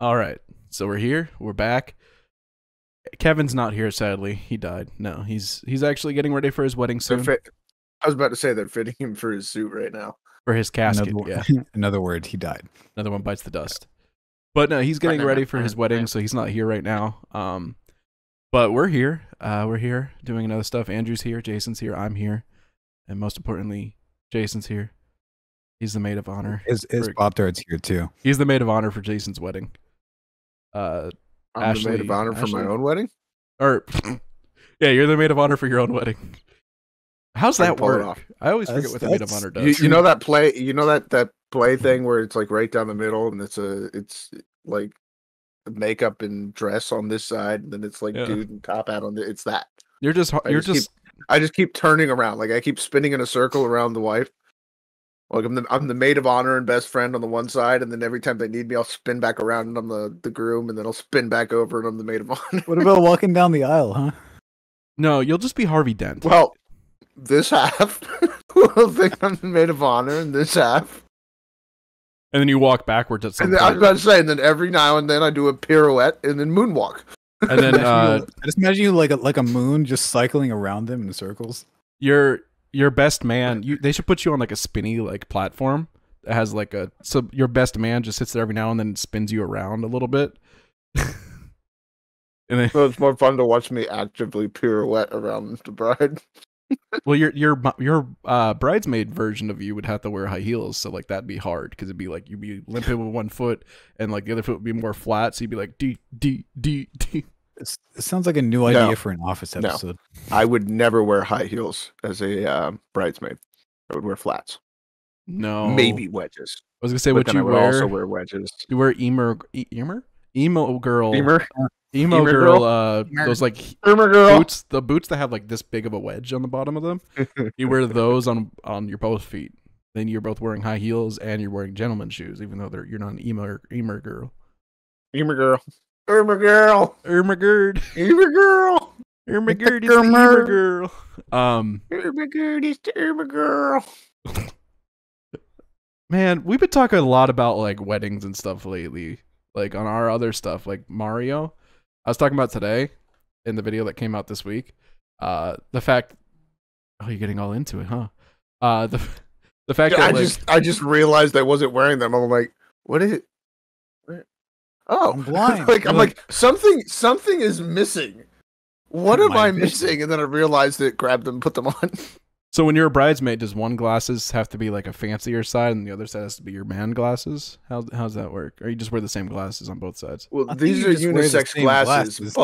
All right. So we're here. We're back. Kevin's not here, sadly. He died. No, he's actually getting ready for his wedding soon. I was about to say they're fitting him for his suit right now. For his casket, yeah. In other words, he died. Another one bites the dust. But no, he's getting ready for his wedding, so he's not here right now. But we're here. We're here doing another stuff. Andrew's here. Jason's here. I'm here. And most importantly, Jason's here. He's the maid of honor. His Pop-Tart's here too. He's the maid of honor for Jason's wedding. I'm the maid of honor for my own wedding? Or, yeah, you're the maid of honor for your own wedding. How's that work? I always forget what the maid of honor does. You know that play? You know that play thing where it's like right down the middle, and it's like makeup and dress on this side, and then it's like dude and top hat on the. It's that. I just keep turning around, like I keep spinning in a circle around the wife. Like I'm the maid of honor and best friend on the one side, and then every time they need me, I'll spin back around and I'm the groom, and then I'll spin back over and I'm the maid of honor. What about walking down the aisle, huh? No, you'll just be Harvey Dent. Well, this half will think I'm the maid of honor, and this half. And then you walk backwards at some point. I was about to say, and then every now and then I do a pirouette and then moonwalk. And then I just imagine you like a moon just cycling around them in circles. Your best man, they should put you on like a spinny like platform that has like so your best man just sits there every now and then spins you around a little bit. And then, so it's more fun to watch me actively pirouette around the bride. Well, your bridesmaid version of you would have to wear high heels, so like that'd be hard because it'd be like you'd be limping with one foot and like the other foot would be more flat, so you'd be like D. It sounds like a new idea for an Office episode. No, I would never wear high heels as a bridesmaid. I would wear flats. No, maybe wedges. I was gonna say what you wear. Also wear wedges. You wear emo girl. Emo girl, those like boots, the boots that have like this big of a wedge on the bottom of them. You wear those on your both feet. Then you're both wearing high heels and you're wearing gentleman's shoes, even though you're not an emo girl. Emo girl. Irma girl. Irma Gerd. Irma girl. Irma Gerd is the Irma girl. Irma Gerd is the Irma girl. Man, we've been talking a lot about like weddings and stuff lately. Like on our other stuff, like Mario. I was talking about today in the video that came out this week. The fact, you're getting all into it, huh? The fact that I just realized I wasn't wearing them. I'm like, what is it? Oh, I'm blind. I'm like something is missing. What am I missing? And then I realized it. Grabbed them, put them on. So when you're a bridesmaid, does one glasses have to be like a fancier side, and the other side has to be your man glasses? How's that work? Or you just wear the same glasses on both sides? Well, these are unisex glasses,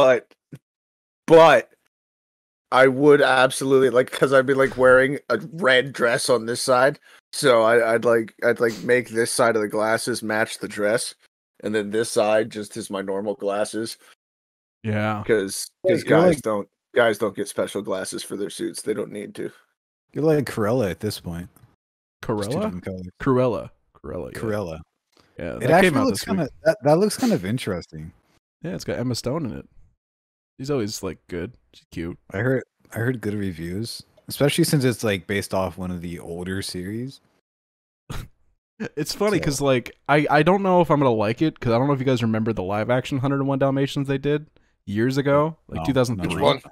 but I would absolutely because I'd be like wearing a red dress on this side, so I'd make this side of the glasses match the dress, and then this side just is my normal glasses. Yeah, because guys don't get special glasses for their suits. They don't need to. You're like Cruella at this point. Cruella. Yeah, it actually looks kind of that looks kind of interesting. Yeah, it's got Emma Stone in it. She's always like good. She's cute. I heard good reviews, especially since it's like based off one of the older series. It's funny because like I don't know if I'm gonna like it because I don't know if you guys remember the live action 101 Dalmatians they did years ago, like 2003. Which one?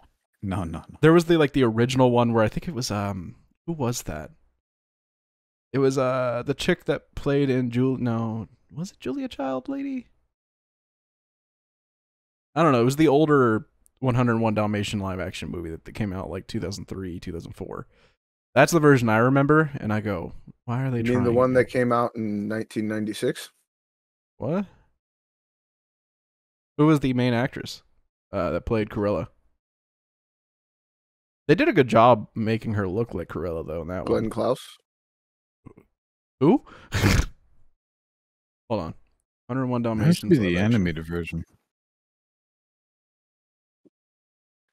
No. There was the original one where I think it was who was that? It was the chick that played in was it Julia Child lady? I don't know. It was the older 101 Dalmatian live action movie that came out like 2003, 2004. That's the version I remember, and I go, why are they trying? You mean the one that came out in 1996? What? Who was the main actress that played Cruella? They did a good job making her look like Cruella, though, in that one. Glenn Close? Who? Hold on. 101 Dalmatians. That must be the animated version.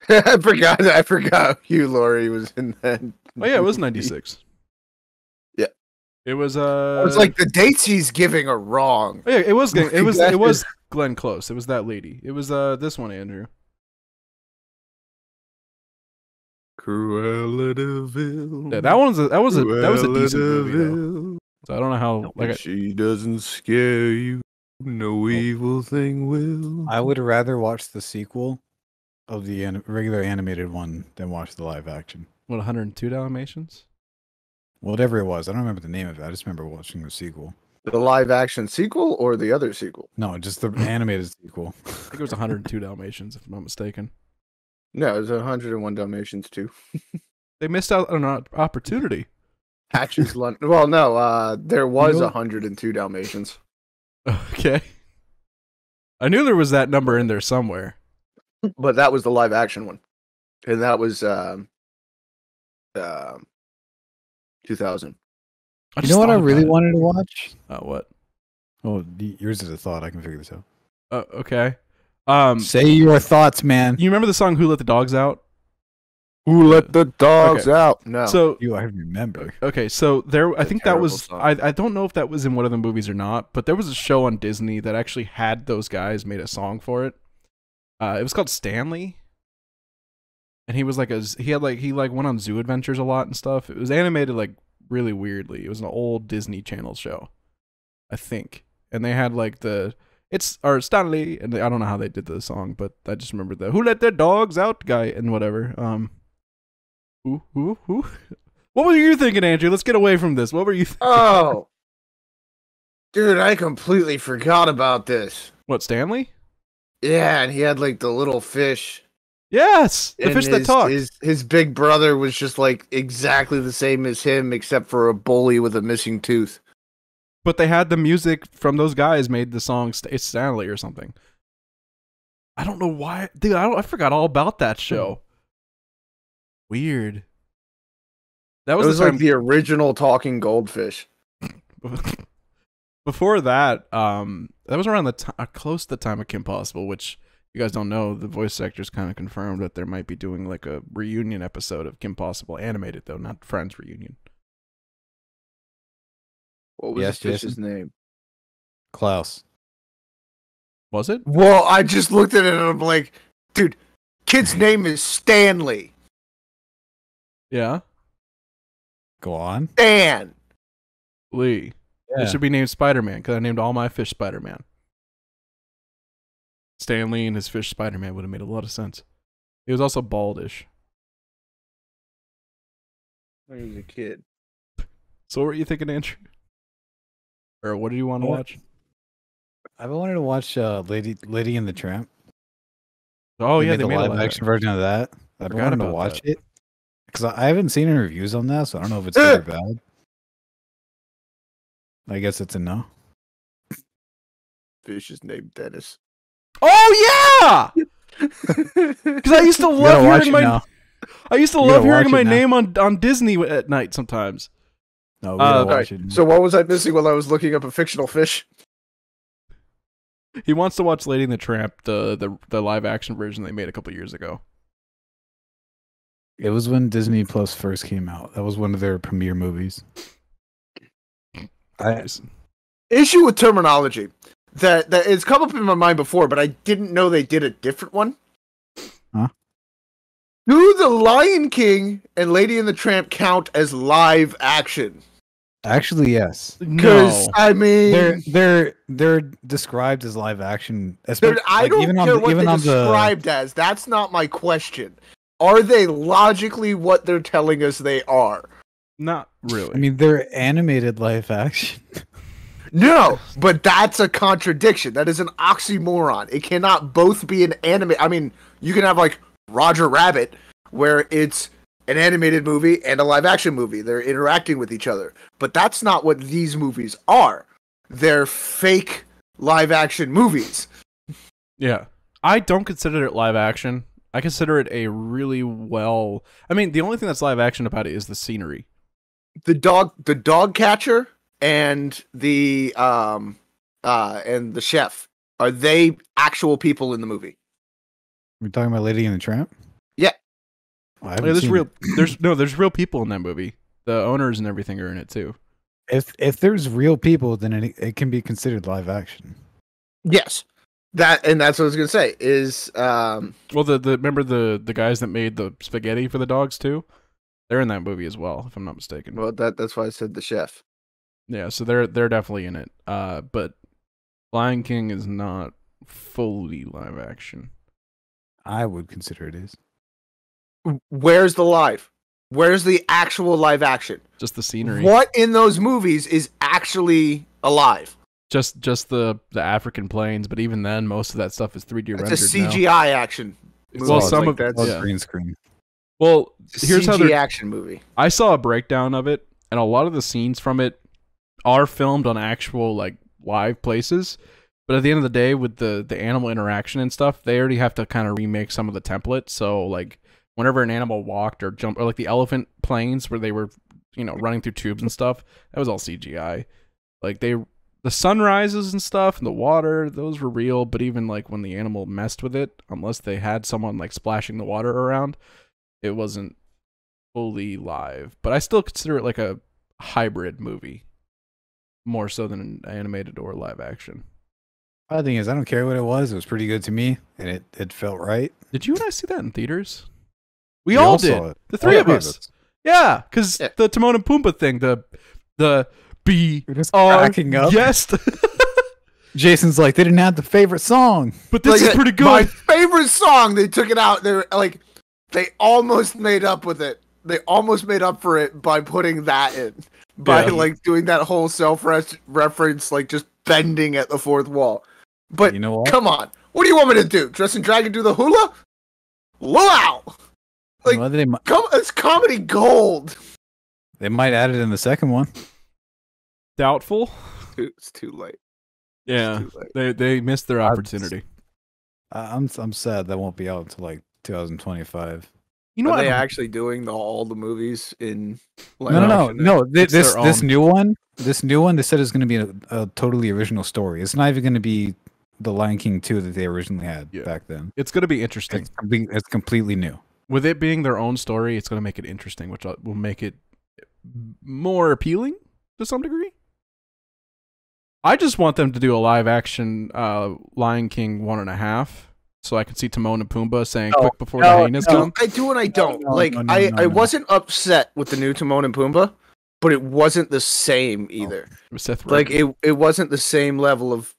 I forgot Hugh Laurie was in that. Oh, yeah, it was 96. Yeah. It was, I was like, the dates he's giving are wrong. Oh, yeah, it was Glenn Close. It was that lady. It was, this one, Andrew. Cruella de Vil. Yeah, that was a decent movie though. So I don't know how she doesn't scare you. No evil thing will. I would rather watch the sequel of the regular animated one than watch the live action. What, 102 Dalmatians? Whatever it was. I don't remember the name of it. I just remember watching the sequel. The live action sequel or the other sequel? No, just the animated sequel. I think it was 102 Dalmatians, if I'm not mistaken. No, it was 101 Dalmatians too. They missed out on an opportunity. Hatch's London. Well, no, there was 102 Dalmatians. Okay. I knew there was that number in there somewhere. But that was the live action one. And that was 2000. You know what I really wanted to watch? What? Oh, yours is a thought. I can figure this out. Okay. Say your thoughts, man. You remember the song "Who Let the Dogs Out"? Who let the dogs out? No. So I remember. Okay, so there. I think that was. I don't know if that was in one of the movies or not, but there was a show on Disney that actually had those guys made a song for it. It was called Stanley, and he was like he went on zoo adventures a lot and stuff. It was animated like really weirdly. It was an old Disney Channel show, I think, and they had like Stanley, and I don't know how they did the song, but I just remember the "Who Let Their Dogs Out" guy and whatever. Who? What were you thinking, Andrew? Let's get away from this. What were you thinking? Oh, dude, I completely forgot about this. What, Stanley? Yeah, and he had like the little fish. Yes, the fish that talked. His big brother was just like exactly the same as him, except for a bully with a missing tooth. But they had the music from those guys made the song "It's Stanley" or something. I don't know why, dude. I forgot all about that show. Weird. That was like the original talking goldfish. Before that, that was around the close to the time of Kim Possible, which you guys don't know. The voice actors kind of confirmed that they might be doing like a reunion episode of Kim Possible, animated though, not Friends reunion. What was the fish's name? Klaus. Was it? Well, I just looked at it and I'm like, dude, kid's name is Stanley. Yeah. Go on. Stan Lee. Yeah. It should be named Spider-Man because I named all my fish Spider-Man. Stan Lee and his fish Spider-Man would have made a lot of sense. He was also baldish. When he was a kid. So what were you thinking, Andrew? Or what did you want to watch? I've been wanting to watch Lady and the Tramp. Oh, yeah, they made a live action version of that. I've been wanting to watch it. Because I haven't seen any reviews on that, so I don't know if it's good or bad. I guess it's a no. Fish is named Dennis. Oh yeah! Because I used to love hearing my name on Disney at night sometimes. No, we gotta watch it. So what was I missing while I was looking up a fictional fish? He wants to watch Lady and the Tramp, the live action version they made a couple years ago. It was when Disney Plus first came out. That was one of their premiere movies. Issue with terminology that it's come up in my mind before, but I didn't know they did a different one. Huh? Do The Lion King and Lady and the Tramp count as live action? Actually, yes. Because I mean, they're described as live action. I don't care what they're described as. That's not my question. Are they logically what they're telling us they are? Not really. I mean, they're animated live action. No, but that's a contradiction. That is an oxymoron. It cannot both be an anime. I mean, you can have like Roger Rabbit, where it's an animated movie and a live action movie. They're interacting with each other. But that's not what these movies are. They're fake live action movies. Yeah. I don't consider it live action. I consider it a really well... I mean, the only thing that's live action about it is the scenery. The dog catcher and the chef, are they actual people in the movie? We're talking about Lady and the Tramp? Yeah. Well, there's real people in that movie. The owners and everything are in it too. If there's real people, then it can be considered live action. Yes. That's what I was gonna say. Is well, remember the guys that made the spaghetti for the dogs too? They're in that movie as well, if I'm not mistaken. Well, that's why I said the chef. Yeah, so they're definitely in it. But Lion King is not fully live action. I would consider it is. Where's the live? Where's the actual live action? Just the scenery. What in those movies is actually alive? Just the African plains, but even then, most of that stuff is 3D rendered. It's a CGI action. Well, some of that's green screen. Well, here's how the action movie. I saw a breakdown of it, and a lot of the scenes from it are filmed on actual like live places. But at the end of the day, with the animal interaction and stuff, they already have to kind of remake some of the templates. So like whenever an animal walked or jumped, or like the elephant plains where they were, running through tubes and stuff, that was all CGI. Like the sunrises and stuff and the water, those were real. But even like when the animal messed with it, unless they had someone like splashing the water around, it wasn't fully live. But I still consider it like a hybrid movie, more so than an animated or live action. The thing is, I don't care what it was. It was pretty good to me, and it felt right. Did you and I see that in theaters? We all did. The three of us. Yeah, because the Timon and Pumbaa thing, the be cracking up. Yes. Jason's like, they didn't have the favorite song, but this is pretty good. My favorite song. They took it out. They were like, they almost made up with it. They almost made up for it by putting that in, by like doing that whole self-reference, like just bending at the fourth wall. But you know what? Come on, what do you want me to do? Dress and Dragon do the hula? Wow! Like, it's comedy gold. They might add it in the second one. Doubtful. It's too late. Yeah, too late. They missed their opportunity. I'm sad that won't be out until like 2025. You know what? Are they actually doing all the movies in? No. This new one. This new one. They said is going to be a totally original story. It's not even going to be the Lion King 2 that they originally had back then. It's going to be interesting. It's completely new. With it being their own story, it's going to make it interesting, which will make it more appealing to some degree. I just want them to do a live action Lion King 1.5, so I can see Timon and Pumbaa saying "quick before the hyenas come." I do and I don't. I wasn't upset with the new Timon and Pumbaa, but it wasn't the same either. It was Seth Rogen. Like it wasn't the same level of.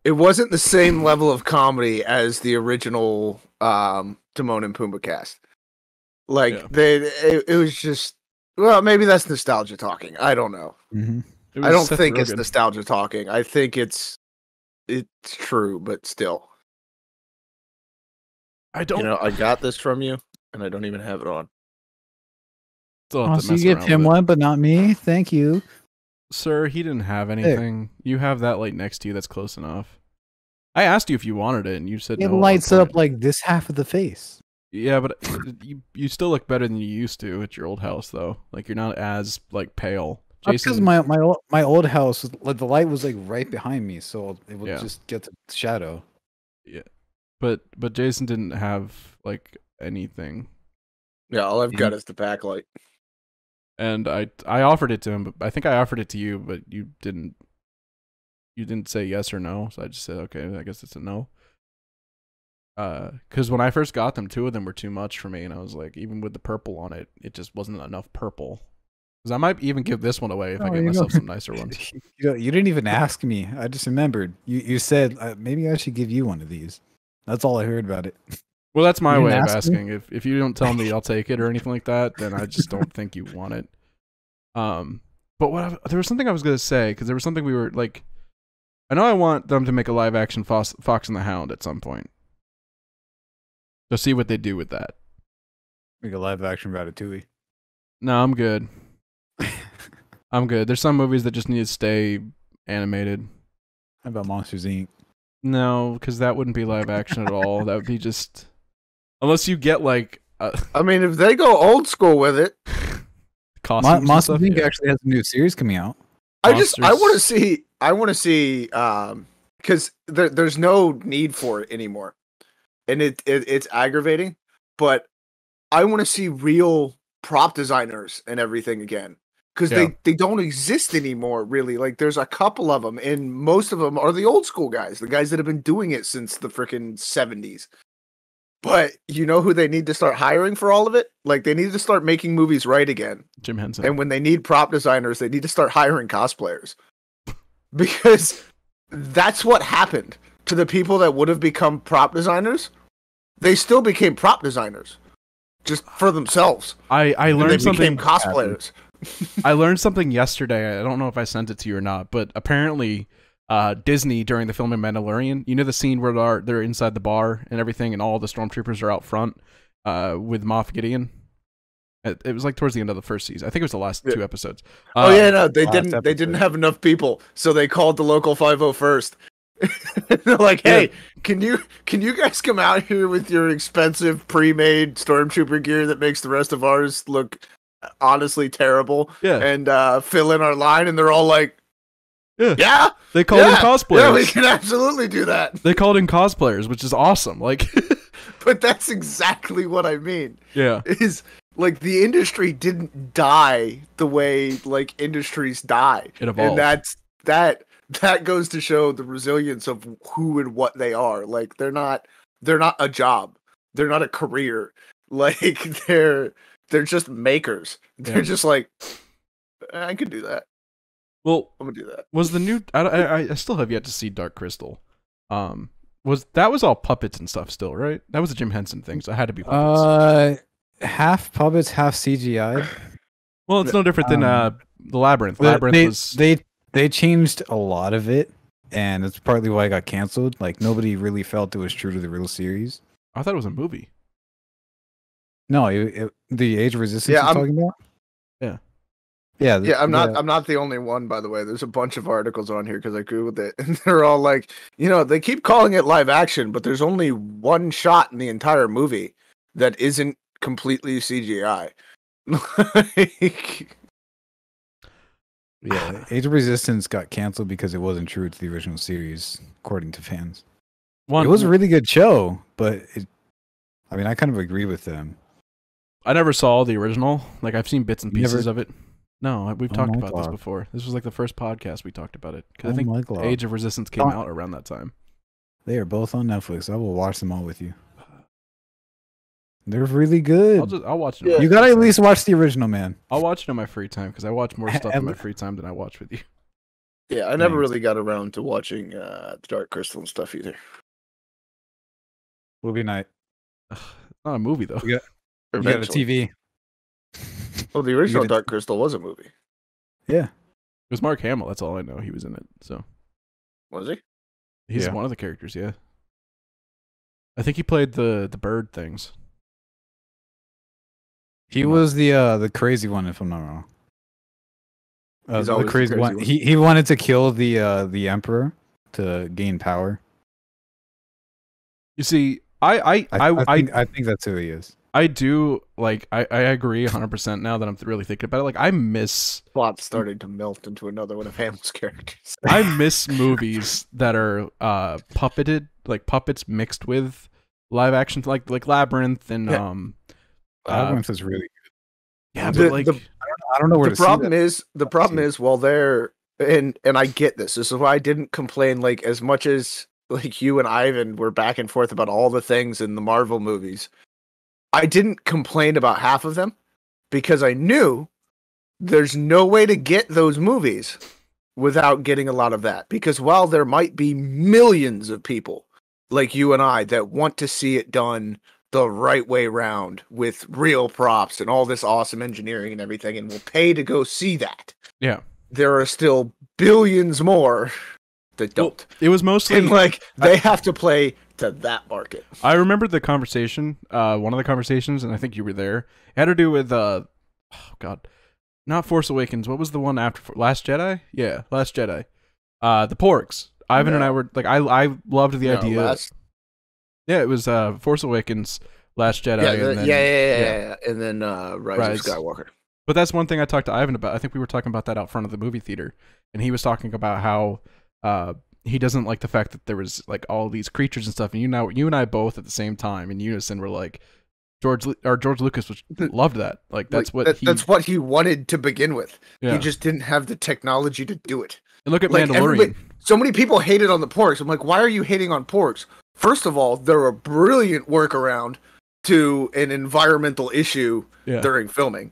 It wasn't the same level of comedy as the original Timon and Pumbaa cast. Like it was just, well, maybe that's nostalgia talking. I don't know. Mm-hmm. I don't think it's nostalgia talking. I think it's true, but still. I don't. I got this from you, and I don't even have it on. So you give him one, but not me. Thank you. Sir, he didn't have anything. You have that light next to you that's close enough. I asked you if you wanted it, and you said no. It lights up like this half of the face. Yeah, but you still look better than you used to at your old house, though. Like, you're not as, like, pale. Jason, because my old house, like, the light was, like, right behind me, so it would just get the shadow. Yeah. But Jason didn't have, like, anything. Yeah, all I've got is the backlight. And I offered it to him, but I think I offered it to you, but you didn't say yes or no. So I just said, okay, I guess it's a no. Because when I first got them, 2 of them were too much for me, and I was like, even with the purple on it, it just wasn't enough purple. Because I might even give this one away if I get myself some nicer ones. You didn't even ask me. I just remembered. You said maybe I should give you one of these. That's all I heard about it. Well, that's my way of asking. If you don't tell me I'll take it or anything like that, then I just don't think you want it. But there was something I was going to say, because there was something we were like, I know I want them to make a live action Fox and the Hound at some point. So see what they do with that. Make a live action Ratatouille. No, I'm good. I'm good. There's some movies that just need to stay animated. How about Monsters, Inc.? No, because that wouldn't be live action at all. That would be just... Unless you get like... I mean, if they go old school with it... Monsters, Inc. actually has a new series coming out. I want to see... because there's no need for it anymore. And it's aggravating. But I want to see real prop designers and everything again. because they don't exist anymore, really. Like, there's a couple of them, and most of them are the old school guys, the guys that have been doing it since the freaking 70s. But you know who they need to start hiring for all of it? Like, they need to start making movies right again. Jim Henson. And when they need prop designers, they need to start hiring cosplayers. Because that's what happened to the people that would have become prop designers. They still became prop designers, just for themselves. I learned something. Cosplayers. I learned something yesterday. I don't know if I sent it to you or not, but apparently, Disney during the filming Mandalorian, you know the scene where they're inside the bar and everything, and all the stormtroopers are out front, with Moff Gideon. It was like towards the end of the first season. I think it was the last 2 episodes. They didn't have enough people, so they called the local 501st. They're like, "Hey, can you guys come out here with your expensive pre-made stormtrooper gear that makes the rest of ours look honestly terrible? And fill in our line?" And they're all like, "Yeah." They called in cosplayers. Yeah, we can absolutely do that. They called in cosplayers, which is awesome. Like, but that's exactly what I mean. Yeah, is like the industry didn't die the way like industries die. It evolved, and that goes to show the resilience of who and what they are. Like, they're not a job. They're not a career. Like, they're just makers. They're just like, I could do that. Well, I'm gonna do that. Was the new? I still have yet to see Dark Crystal. Was all puppets and stuff still, right? That was a Jim Henson thing, so it had to be puppets. Half puppets, half CGI. Well, it's no different than the Labyrinth. They changed a lot of it, and it's partly why it got canceled. Like, nobody really felt it was true to the real series. I thought it was a movie. No, the Age of Resistance you're talking about? I'm not the only one, by the way. There's a bunch of articles on here because I googled it, and they're all like, they keep calling it live action, but there's only one shot in the entire movie that isn't completely CGI. Yeah, Age of Resistance got canceled because it wasn't true to the original series, according to fans. It was a really good show, but I kind of agree with them. I never saw the original. Like, I've seen bits and pieces of it. No, we've talked about this before. This was like the first podcast we talked about it. Because I think Age of Resistance came out around that time. They are both on Netflix. I will watch them all with you. They're really good. I'll watch it. You gotta at least watch the original, man. I'll watch it in my free time because I watch more stuff in my free time than I watch with you. Yeah, I never really got around to watching Dark Crystal and stuff either. Movie night. Not a movie though. You got a TV. Well, the original Dark Crystal was a movie. Yeah. It was Mark Hamill. That's all I know. He was in it. So. Was he? He's one of the characters. Yeah. I think he played the bird things. He was the crazy one, if I'm not wrong. The crazy one. He wanted to kill the emperor to gain power. You see, I think that's who he is. I do I agree 100% now that I'm really thinking about it. Like, I miss plot starting to melt into another one of Hamill's characters. I miss movies that are puppeted, like puppets mixed with live action, like Labyrinth and Labyrinth is really good. Yeah, but I don't know where the problem is. The problem is, while they're and I get this. This is why I didn't complain like as much as like you and Ivan were back and forth about all the things in the Marvel movies. I didn't complain about half of them because I knew there's no way to get those movies without getting a lot of that. Because while there might be millions of people like you and I that want to see it done the right way round with real props and all this awesome engineering and everything, and will pay to go see that. Yeah. There are still billions more that don't. Well, it was mostly and they have to play to that market. I remember the conversation, one of the conversations, and I think you were there. It had to do with not Force Awakens. What was the one after Last Jedi? Yeah, Last Jedi. The Porgs. Ivan and I were like, I loved the idea. Yeah, it was Force Awakens, Last Jedi. And then Rise of Skywalker. But that's one thing I talked to Ivan about. I think we were talking about that out front of the movie theater, and he was talking about how he doesn't like the fact that there was like all these creatures and stuff. And you and I both at the same time in unison were like, George Lucas loved that. Like that's that's what he wanted to begin with. Yeah. He just didn't have the technology to do it. And look at Mandalorian. So many people hated on the porgs. I'm like, why are you hating on porgs? First of all, they're a brilliant workaround to an environmental issue during filming.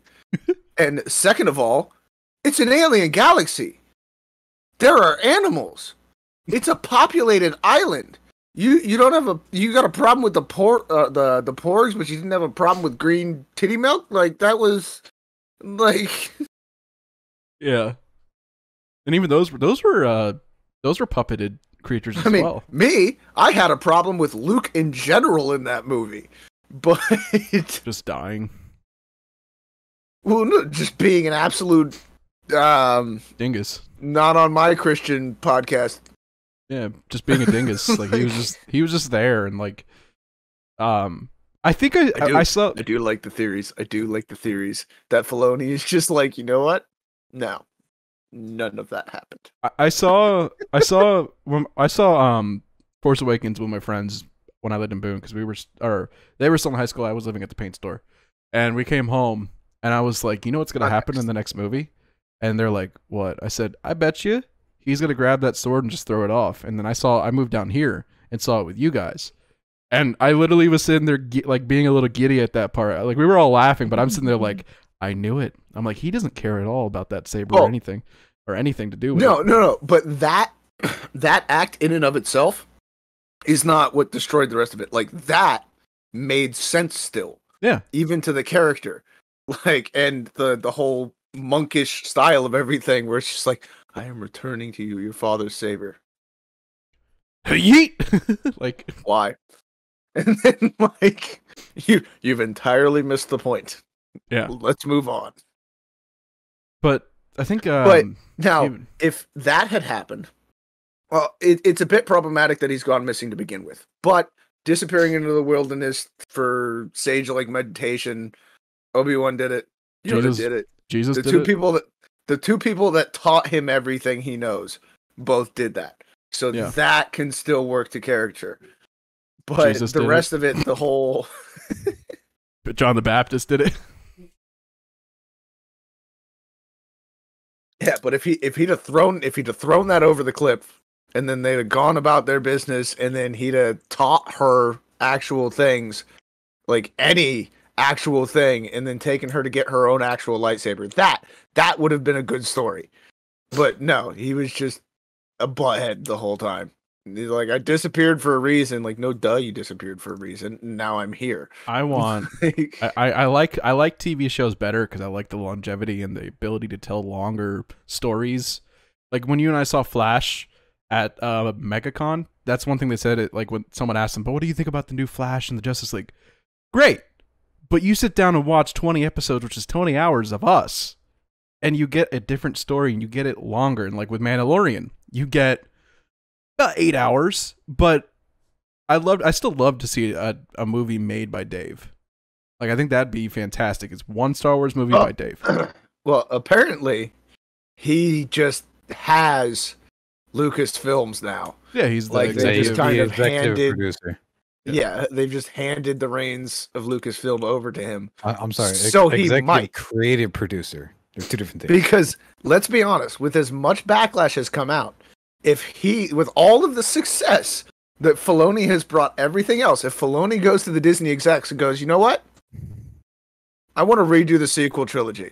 And second of all, it's an alien galaxy. There are animals. It's a populated island. You don't have you got a problem with the porgs, but you didn't have a problem with green titty milk? Like that was like yeah. And even those were puppeted creatures as well. I had a problem with Luke in general in that movie. But just dying. Well, no, just being an absolute dingus. Not on my Christian podcast. Yeah, just being a dingus. Like he was just there, and like, I think I saw. I do like the theories. That Filoni is just like, you know what? No, none of that happened. I saw Force Awakens with my friends when I lived in Boone, because they were still in high school. I was living at the paint store, and we came home, and I was like, you know what's gonna happen in the next movie? And they're like, what? I said, I bet you he's gonna grab that sword and just throw it off. And then I moved down here and saw it with you guys, and I literally was sitting there like being a little giddy at that part. Like we were all laughing, but I'm sitting there like, I knew it. I'm like, he doesn't care at all about that saber or anything to do with it. No. But that act in and of itself is not what destroyed the rest of it. Like that made sense still. Yeah. Even to the character. Like, and the whole monkish style of everything where it's just like, I am returning to you, your father's saber. Yeet! Like, why? And then like you've entirely missed the point. Yeah. Let's move on. But I think but now if that had happened, well, it's a bit problematic that he's gone missing to begin with. But disappearing into the wilderness for sage-like meditation, Obi-Wan did it. Yoda did it. Jesus the did two it. The two people that taught him everything he knows both did that. So that can still work to character. But Jesus the rest of it, the whole But John the Baptist did it. Yeah, but if he'd have thrown that over the cliff, and then they'd have gone about their business, and then he'd have taught her actual things, like any actual thing, and then taken her to get her own actual lightsaber, that would have been a good story. But no, he was just a butthead the whole time. He's like, I disappeared for a reason. Like, no, duh, you disappeared for a reason. Now I'm here. I like TV shows better because I like the longevity and the ability to tell longer stories. Like when you and I saw Flash at MegaCon, that's one thing they said. It like when someone asked them, "But what do you think about the new Flash and the Justice League?" Great, but you sit down and watch 20 episodes, which is 20 hours of us, and you get a different story and you get it longer. And like with Mandalorian, you get about 8 hours, but I still love to see a movie made by Dave. Like I think that'd be fantastic. It's one Star Wars movie by Dave. Well, apparently he just has Lucasfilms now. Yeah, he's like they just kind of handed producer. Yeah, they've just handed the reins of Lucasfilm over to him. I'm sorry. So he might creative producer. They're two different things. Because let's be honest, with as much backlash has come out, with all of the success that Filoni has brought everything else, if Filoni goes to the Disney execs and goes, you know what? I want to redo the sequel trilogy,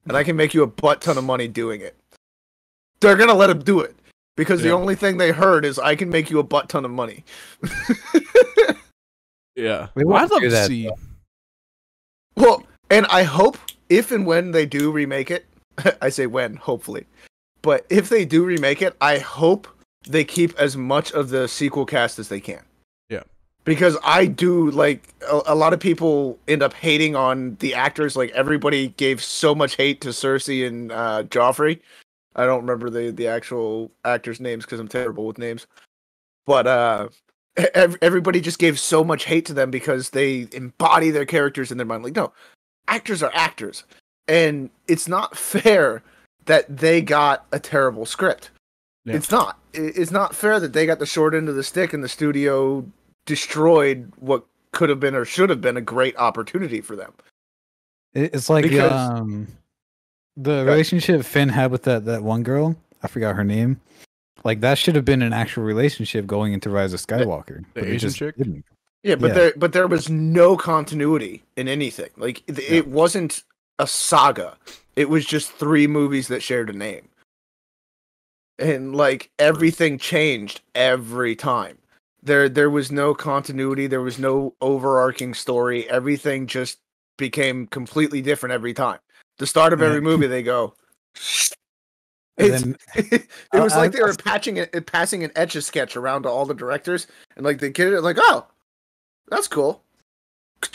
and I can make you a butt ton of money doing it. They're going to let him do it, because the only thing they heard is, I can make you a butt ton of money. Yeah. I'd love to see. Well, and I hope, if and when they do remake it, I say when, hopefully, but if they do remake it, I hope they keep as much of the sequel cast as they can. Yeah. Because I do, like, a lot of people end up hating on the actors. Like, everybody gave so much hate to Cersei and Joffrey. I don't remember the actual actors' names because I'm terrible with names. But everybody just gave so much hate to them because they embody their characters in their mind. Like, no, actors are actors. And it's not fair that they got a terrible script. Yeah. It's not. It's not fair that they got the short end of the stick and the studio destroyed what could have been or should have been a great opportunity for them. It's like the relationship Finn had with that one girl. I forgot her name. Like that should have been an actual relationship going into Rise of Skywalker. The Asian chick. Didn't. Yeah, but there was no continuity in anything. Like it wasn't a saga. It was just 3 movies that shared a name. And like everything changed every time. There was no continuity, there was no overarching story. Everything just became completely different every time. The start of every movie they go it was like they were passing an Etch-a-Sketch around to all the directors, and like they get it like, oh, that's cool. I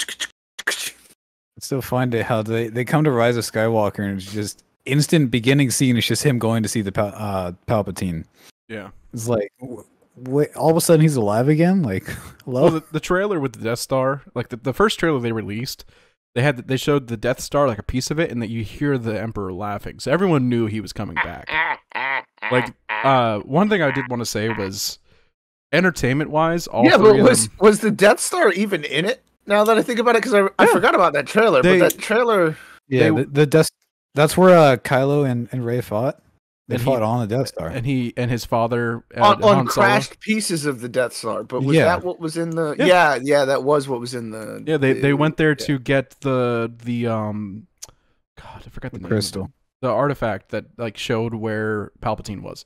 still find it how they come to Rise of Skywalker and it's just instant beginning scene is just him going to see the Palpatine. Yeah, it's like wait, all of a sudden he's alive again. Like, hello? Well, the trailer with the Death Star, like the first trailer they released, they showed the Death Star, like a piece of it, and that you hear the Emperor laughing, so everyone knew he was coming back. Like, one thing I did want to say was, entertainment wise, was the Death Star even in it? Now that I think about it, because I forgot about that trailer. But that trailer, the Death. That's where Kylo and Rey fought. They fought on the Death Star, and his father on crashed pieces of the Death Star. But was that what was in the? Yeah, that was what was in the. Yeah, they went there to get the God, I forgot the name. Crystal, the artifact that like showed where Palpatine was.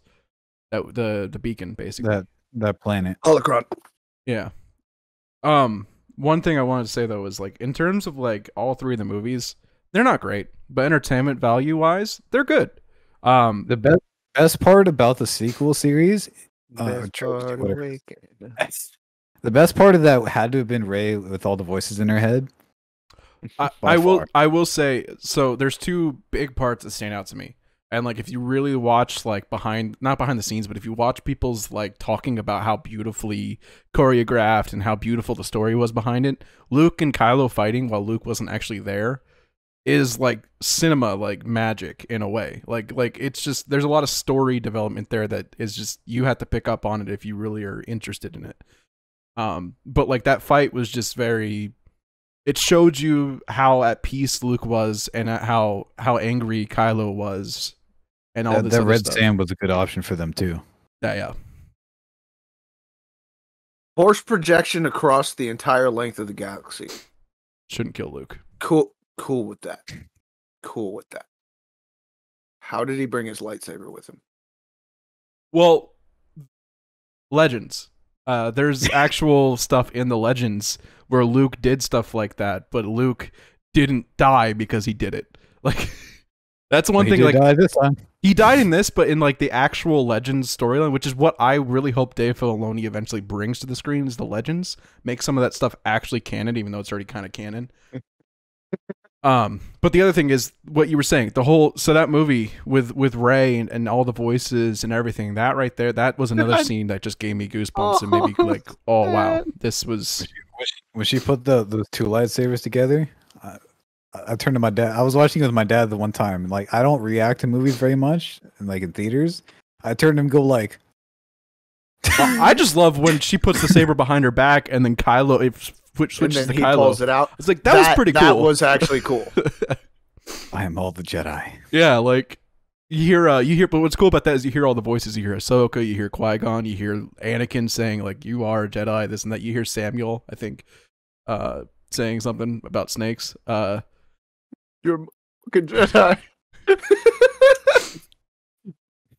That the beacon, basically. That planet. Holocron. Yeah. One thing I wanted to say though is like in terms of like all 3 of the movies, they're not great, but entertainment value wise, they're good. The best part about the sequel series, the best part of that had to have been Rey with all the voices in her head. I will say, so there's 2 big parts that stand out to me. And like if you really watch like not behind the scenes, but if you watch people's like talking about how beautifully choreographed and how beautiful the story was behind it, Luke and Kylo fighting while Luke wasn't actually there is like cinema, like magic in a way. Like it's just, there's a lot of story development there that is just, you have to pick up on it if you really are interested in it. But like that fight was just it showed you how at peace Luke was and how angry Kylo was. And all that red sand was a good option for them too. Yeah. Force projection across the entire length of the galaxy. Shouldn't kill Luke. Cool with that. How did he bring his lightsaber with him? Well, Legends. There's actual stuff in the Legends where Luke did stuff like that, but Luke didn't die because he did it. Like, that's one thing. Like, he died in this, but in like the actual Legends storyline, which is what I really hope Dave Filoni eventually brings to the screen, is the Legends. Make some of that stuff actually canon, even though it's already kind of canon. But the other thing is what you were saying. So that movie with Rey and all the voices and everything, that right there, that was another scene that just gave me goosebumps and made me like, oh wow, this was. When she put the 2 lightsabers together, I turned to my dad. I was watching it with my dad the one time. And like, I don't react to movies very much, like in theaters. I turned to him and go like. I just love when she puts the saber behind her back and then Kylo switches to Kylo. Pulls it out. It's like that was pretty cool. That was actually cool. I am all the Jedi. Yeah, like you hear. But what's cool about that is you hear all the voices. You hear Ahsoka, you hear Qui-Gon, you hear Anakin saying like, "You are a Jedi," this and that. You hear Samuel, I think, saying something about snakes. You're a fucking Jedi.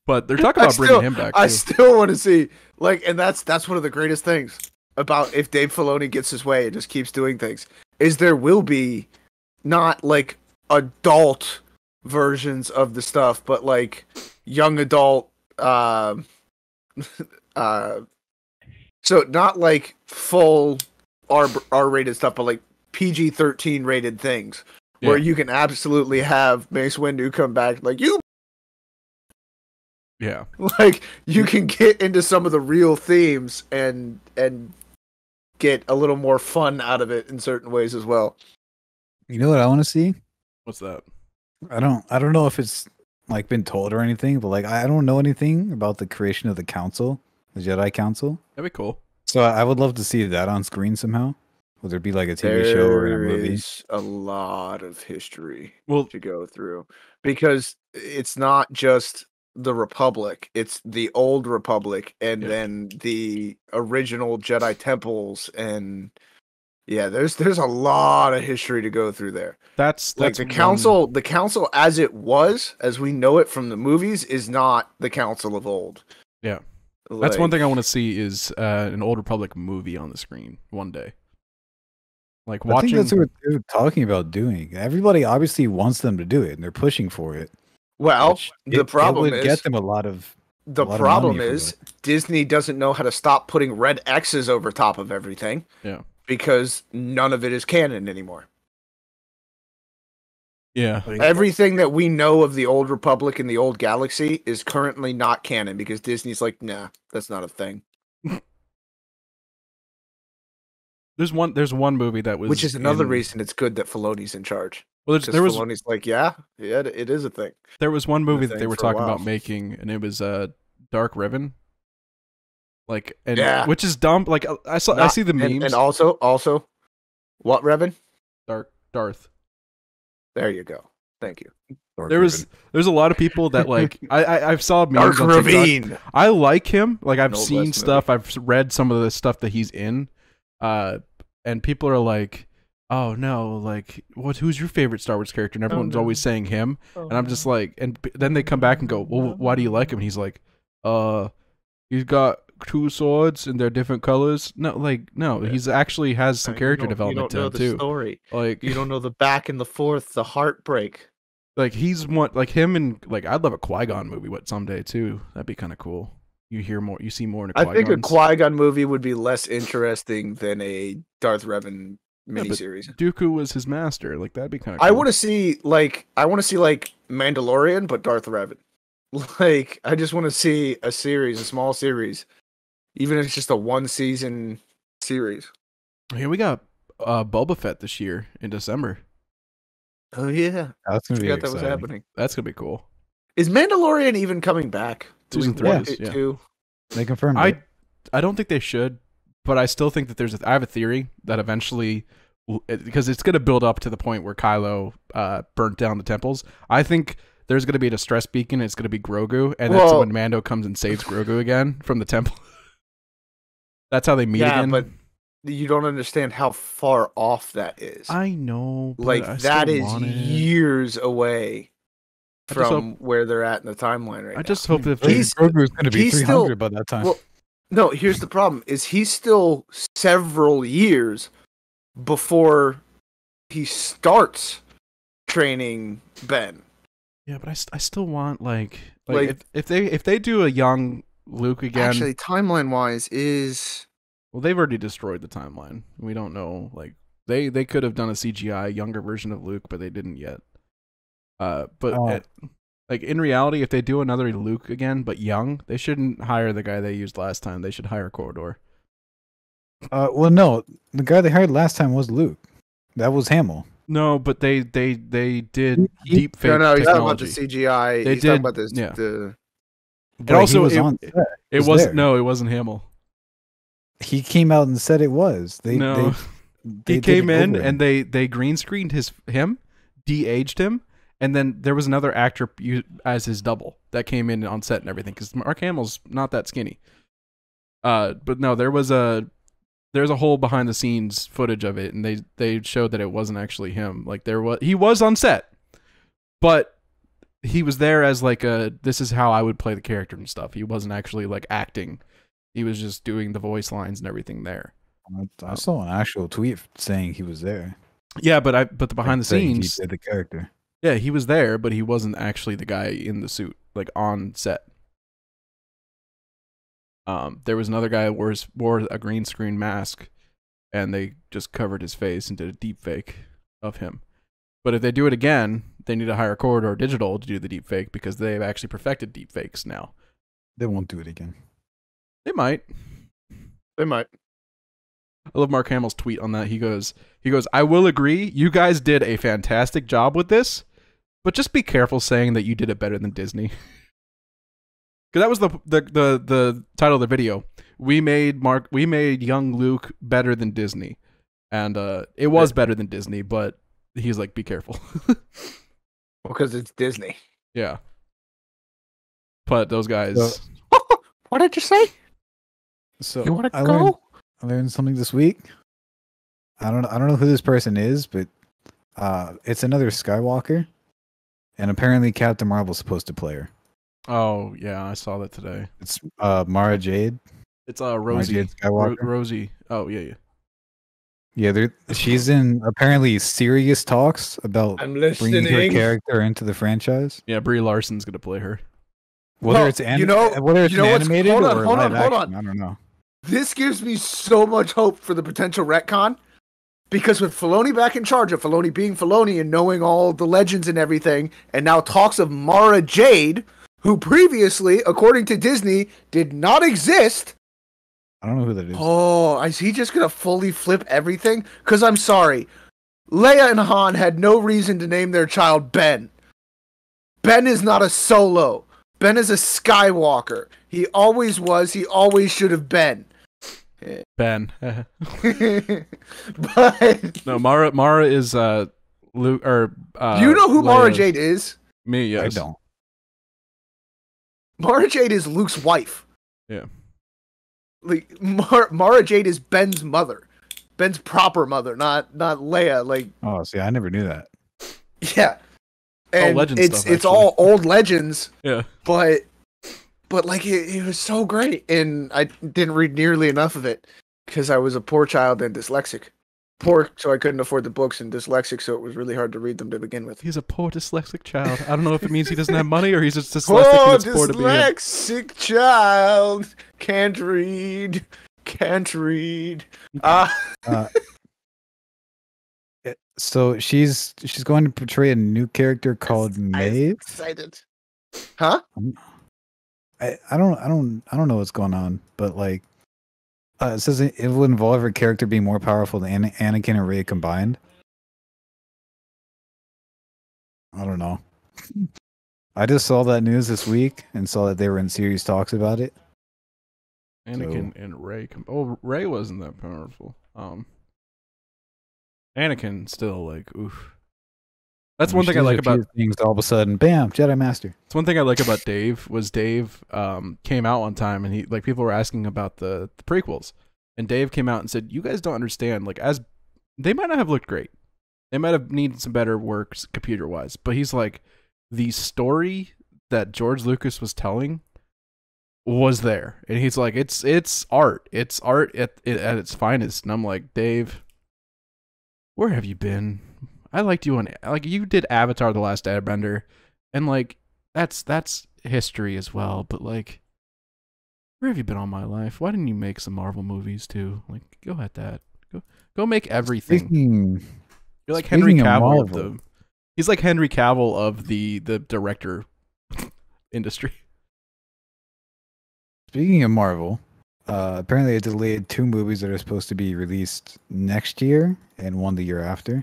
But they're talking about bringing him back. I still want to see, like, and that's one of the greatest things about if Dave Filoni gets his way and just keeps doing things, is there will be not like adult versions of the stuff, but like young adult, so not like full R-rated stuff, but like PG-13 rated things, where you can absolutely have Mace Windu come back like, you. Yeah. Like, you can get into some of the real themes and get a little more fun out of it in certain ways as well. You know what I want to see? What's that? I don't know if it's like been told or anything, but like I don't know anything about the creation of the council, the Jedi Council. That'd be cool. So I would love to see that on screen somehow. Will there be like a TV show or a movie? There is a lot of history to go through because it's not just the Republic; it's the old Republic, and then the original Jedi temples, and there's a lot of history to go through there. That's the council. The council, as it was, as we know it from the movies, is not the council of old. Yeah, that's one thing I want to see is an Old Republic movie on the screen one day. Like watching. I think that's what they're talking about doing. Everybody obviously wants them to do it, and they're pushing for it. Well, the problem is get them a lot of. The problem is Disney doesn't know how to stop putting red X's over top of everything. Yeah, because none of it is canon anymore. Yeah, everything that we know of the Old Republic and the Old Galaxy is currently not canon because Disney's like, nah, that's not a thing. There's one movie that was, which is another reason it's good that Filoni's in charge. Well, there was Filoni's like, yeah, it is a thing. There was one movie that they were talking about making, and it was Dark Ribbon. Like, and which is dumb. Like, I see the memes, and also, what Revan? Darth. There you go. Thank you. There's a lot of people that like I've saw memes Dark Ravine. I like him. Like I've seen stuff. I've read some of the stuff that he's in. And people are like, "Oh no, like who's your favorite Star Wars character?" And everyone's always saying him. And I'm just like, and then they come back and go, "Well, why do you like him?" And he's like, he's got 2 swords and they're different colors." No, he's actually has some character development to him too. Story. Like you don't know the back and the forth, the heartbreak. Like he's one like him, and like I'd love a Qui-Gon movie someday too. That'd be kind of cool. You hear more, you see more in a Qui-Gon. I think a Qui-Gon movie would be less interesting than a Darth Revan miniseries. Dooku was his master. Like that'd be kind of cool. I want to see Mandalorian, but Darth Revan. Like I just want to see a small series, even if it's just a 1-season series. Yeah, we got Boba Fett this year in December. Oh yeah, that's gonna be exciting. That was happening. That's gonna be cool. Is Mandalorian even coming back? Season 3 is, yeah. They confirmed it. I don't think they should, but I still think that I have a theory that eventually, because it's going to build up to the point where Kylo burnt down the temples. I think there's going to be a distress beacon. It's going to be Grogu, and that's when Mando comes and saves Grogu again from the temple. That's how they meet again. But you don't understand how far off that is. I know. Like that is years away from where they're at in the timeline right now. I just hope that Grogu is going to be 300 by that time. Well, no, here's the problem: is he's still several years before he starts training Ben. Yeah, but I still want like if they do a young Luke again. Actually, timeline wise is they've already destroyed the timeline. We don't know. Like they could have done a CGI younger version of Luke, but they didn't yet. Like in reality, if they do another Luke again but young, they shouldn't hire the guy they used last time. They should hire Corridor. Well, no, the guy they hired last time was Luke. That was Hamill. No, but they did deep fake No, technology. He's talking about the CGI. They he's did, talking about this. Yeah. And also, it wasn't Hamill. He came out and said it was. He came in and they green screened him, de-aged him, and then there was another actor as his double that came in on set and everything because Mark Hamill's not that skinny. But no, there's a whole behind the scenes footage of it, and they showed that it wasn't actually him. Like he was on set, but he was there as like this is how I would play the character and stuff. He wasn't actually like acting. He was just doing the voice lines and everything there. I saw an actual tweet saying he was there. Yeah, but the behind the scenes, he did the character. Yeah, he was there, but he wasn't actually the guy in the suit, like on set. There was another guy who wore a green screen mask, and they just covered his face and did a deep fake of him. But if they do it again, they need to hire Corridor Digital to do the deep fake because they've actually perfected deep fakes now. They won't do it again. They might. I love Mark Hamill's tweet on that. He goes, I will agree, you guys did a fantastic job with this, but just be careful saying that you did it better than Disney. Because that was the title of the video. We made young Luke better than Disney. And it was better than Disney, but he's like, be careful. Because it's Disney. Yeah. But those guys. What did you say? So you want to go? I learned something this week. I don't know who this person is, but it's another Skywalker, and apparently Captain Marvel's supposed to play her. Oh yeah, I saw that today. It's Mara Jade. It's Rosie. Mara Jade Skywalker. Rosie. Oh yeah. Yeah, she's in apparently serious talks about bringing her character into the franchise. Yeah, Brie Larson's gonna play her. Whether it's animated or live action, I don't know. This gives me so much hope for the potential retcon, because with Filoni back in charge of Filoni being Filoni and knowing all the legends and everything, and now talks of Mara Jade, who previously, according to Disney, did not exist. I don't know who that is. Oh, is he just gonna fully flip everything? Because I'm sorry, Leia and Han had no reason to name their child Ben. Ben is not a Solo. Ben is a Skywalker. He always was. He always should have been. Ben. But no, Mara is Luke or. You know who Mara Jade is? Me, yes. I don't. Mara Jade is Luke's wife. Yeah. Like Mara Jade is Ben's mother, Ben's proper mother, not Leia. Like, oh, see, I never knew that. Yeah, and it's all old legends. Yeah, but like it was so great, and I didn't read nearly enough of it because I was a poor child and dyslexic. Poor, so I couldn't afford the books, and dyslexic, so it was really hard to read them to begin with. He's a poor dyslexic child. I don't know if it means he doesn't have money or he's just dyslexic. Poor dyslexic child can't read. So she's going to portray a new character called Maeve. Excited, huh? I don't know what's going on, but like. It says it will involve her character being more powerful than Anakin and Rey combined. I don't know. I just saw that news this week and saw that they were in serious talks about it. Anakin and Rey. Rey wasn't that powerful. Anakin still like oof. That's one thing I like about things. All of a sudden, bam, Jedi Master. That's one thing I like about Dave was Dave came out one time and he like people were asking about the prequels, and Dave came out and said, "You guys don't understand. Like, as they might not have looked great, they might have needed some better work computer wise, but he's like, the story that George Lucas was telling was there, and he's like, it's art. It's art at its finest." And I'm like, Dave, where have you been? I liked you on like you did Avatar: The Last Airbender, and like that's history as well. But like, where have you been all my life? Why didn't you make some Marvel movies too? Like, go at that. Go make everything. You're like Henry Cavill of the. He's like Henry Cavill of the director industry. Speaking of Marvel, apparently they delayed 2 movies that are supposed to be released next year and one the year after.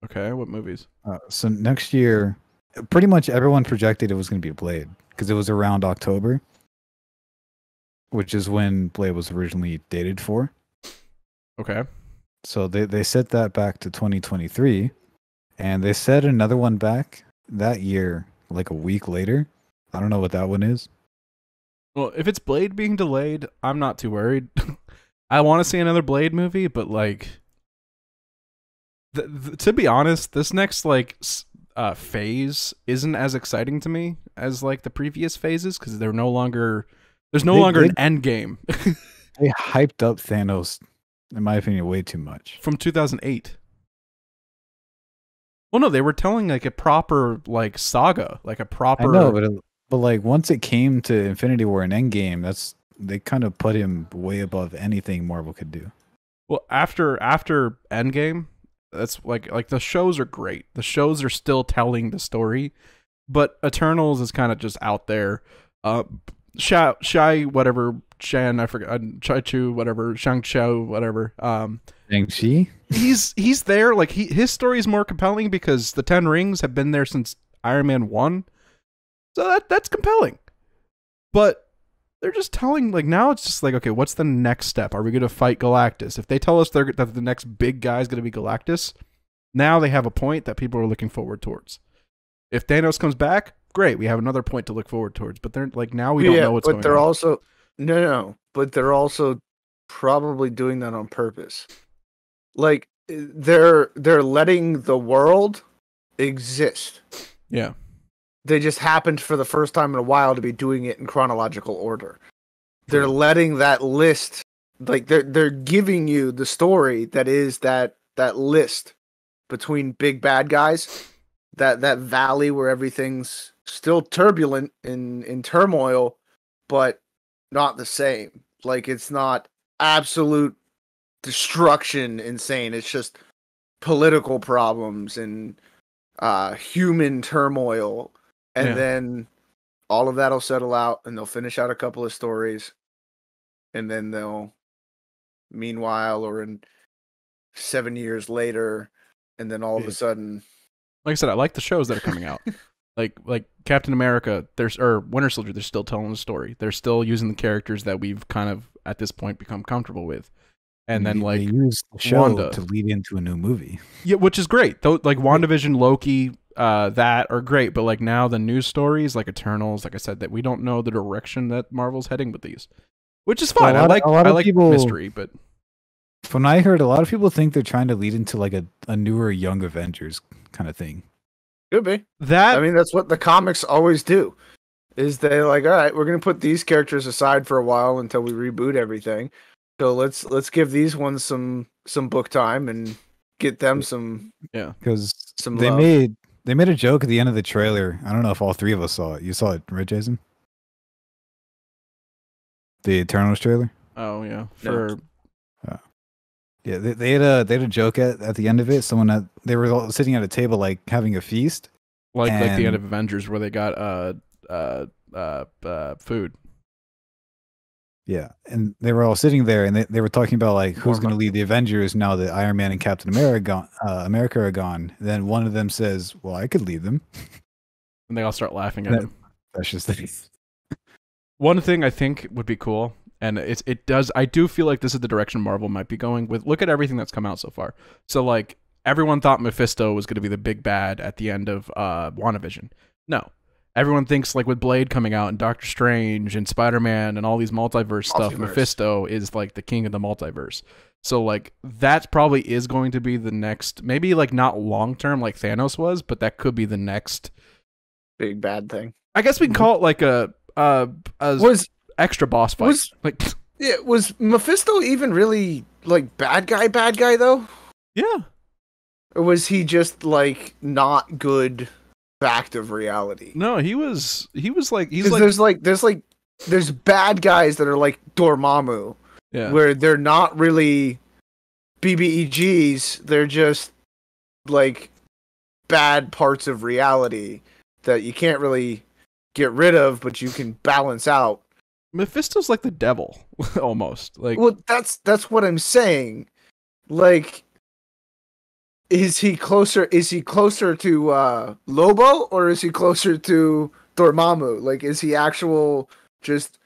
Okay, what movies? So next year, pretty much everyone projected it was going to be Blade because it was around October, which is when Blade was originally dated for. Okay. So they set that back to 2023, and they set another one back that year, like a week later. I don't know what that one is. Well, if it's Blade being delayed, I'm not too worried. I want to see another Blade movie, but like, to be honest, this next like phase isn't as exciting to me as like the previous phases because there's no longer an end game. They hyped up Thanos, in my opinion, way too much. From 2008. Well, no, they were telling like a proper like saga, like a proper. I know, but like once it came to Infinity War and Endgame, they kind of put him way above anything Marvel could do. Well, after Endgame, that's like the shows are great. The shows are still telling the story, but Eternals is kind of just out there. Shang-Chi, whatever, Shang-Chi? He's there. Like his story is more compelling because the 10 Rings have been there since Iron Man 1. So that's compelling. But they're just telling, like, now it's just like, okay, what's the next step? Are we going to fight Galactus? If they tell us that the next big guy is going to be Galactus, now they have a point that people are looking forward towards. If Thanos comes back, great, we have another point to look forward towards. But they're like, now we don't know what's going on. But they're also but they're also probably doing that on purpose. Like, they're letting the world exist. Yeah. They just happened for the first time in a while to be doing it in chronological order. They're letting that list, like, they're giving you the story that is that list between big bad guys, that valley where everything's still turbulent in turmoil, but not the same. Like, it's not absolute destruction insane. It's just political problems and human turmoil. And then all of that'll settle out, and they'll finish out a couple of stories, and then they'll, meanwhile, or in 7 years later, and then all of a sudden, like I said, I like the shows that are coming out. like Captain America, or Winter Soldier, they're still telling the story. They're still using the characters that we've kind of at this point become comfortable with. And then they use the show Wanda to lead into a new movie. Yeah, which is great. Though, like WandaVision, Loki, that are great, but like now the news stories, like Eternals, like I said, that we don't know the direction that Marvel's heading with these, which is fine. I like mystery, but when I heard, a lot of people think they're trying to lead into like a newer Young Avengers kind of thing. Could be that. I mean, that's what the comics always do. Is they like, all right, we're gonna put these characters aside for a while until we reboot everything. So let's give these ones some book time and get them some because they made a joke at the end of the trailer. I don't know if all three of us saw it. You saw it, right, Jason? The Eternals trailer. Oh yeah, they had a joke at the end of it. They were all sitting at a table like having a feast, like the end of Avengers where they got food. Yeah, and they were all sitting there, and they were talking about like who's going to lead the Avengers now that Iron Man and Captain America are gone. Then one of them says, "Well, I could lead them," and they all start laughing at him. That's just the one thing I think would be cool, and it does. I do feel like this is the direction Marvel might be going with. Look at everything that's come out so far. So like everyone thought Mephisto was going to be the big bad at the end of WandaVision. No. Everyone thinks like with Blade coming out and Doctor Strange and Spider-Man and all these multiverse stuff, Mephisto is like the king of the multiverse. So like that probably is going to be the next, maybe like not long-term like Thanos was, but that could be the next big bad thing. I guess we can call it like a extra boss fight. Was Mephisto even really like bad guy though? Yeah. Or was he just like not good fact of reality? No, he was like there's bad guys that are like Dormammu, where they're not really BBEGs, they're just like bad parts of reality that you can't really get rid of, but you can balance out. Mephisto's like the devil, almost. Like, well, that's what I'm saying. Like, Is he closer to Lobo, or is he closer to Dormammu? Like, is he actual just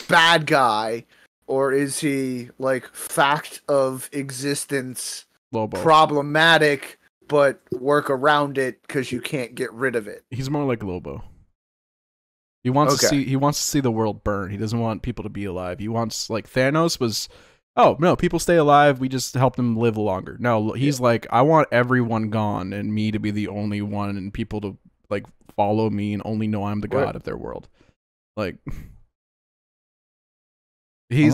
bad guy, or is he like fact of existence, Lobo, problematic, but work around it because you can't get rid of it? He's more like Lobo. He wants to see the world burn. He doesn't want people to be alive. He wants, like Thanos was, oh no, people stay alive, we just help them live longer. No, he's like, I want everyone gone and me to be the only one, and people to like follow me and only know I'm the god of their world. Like, I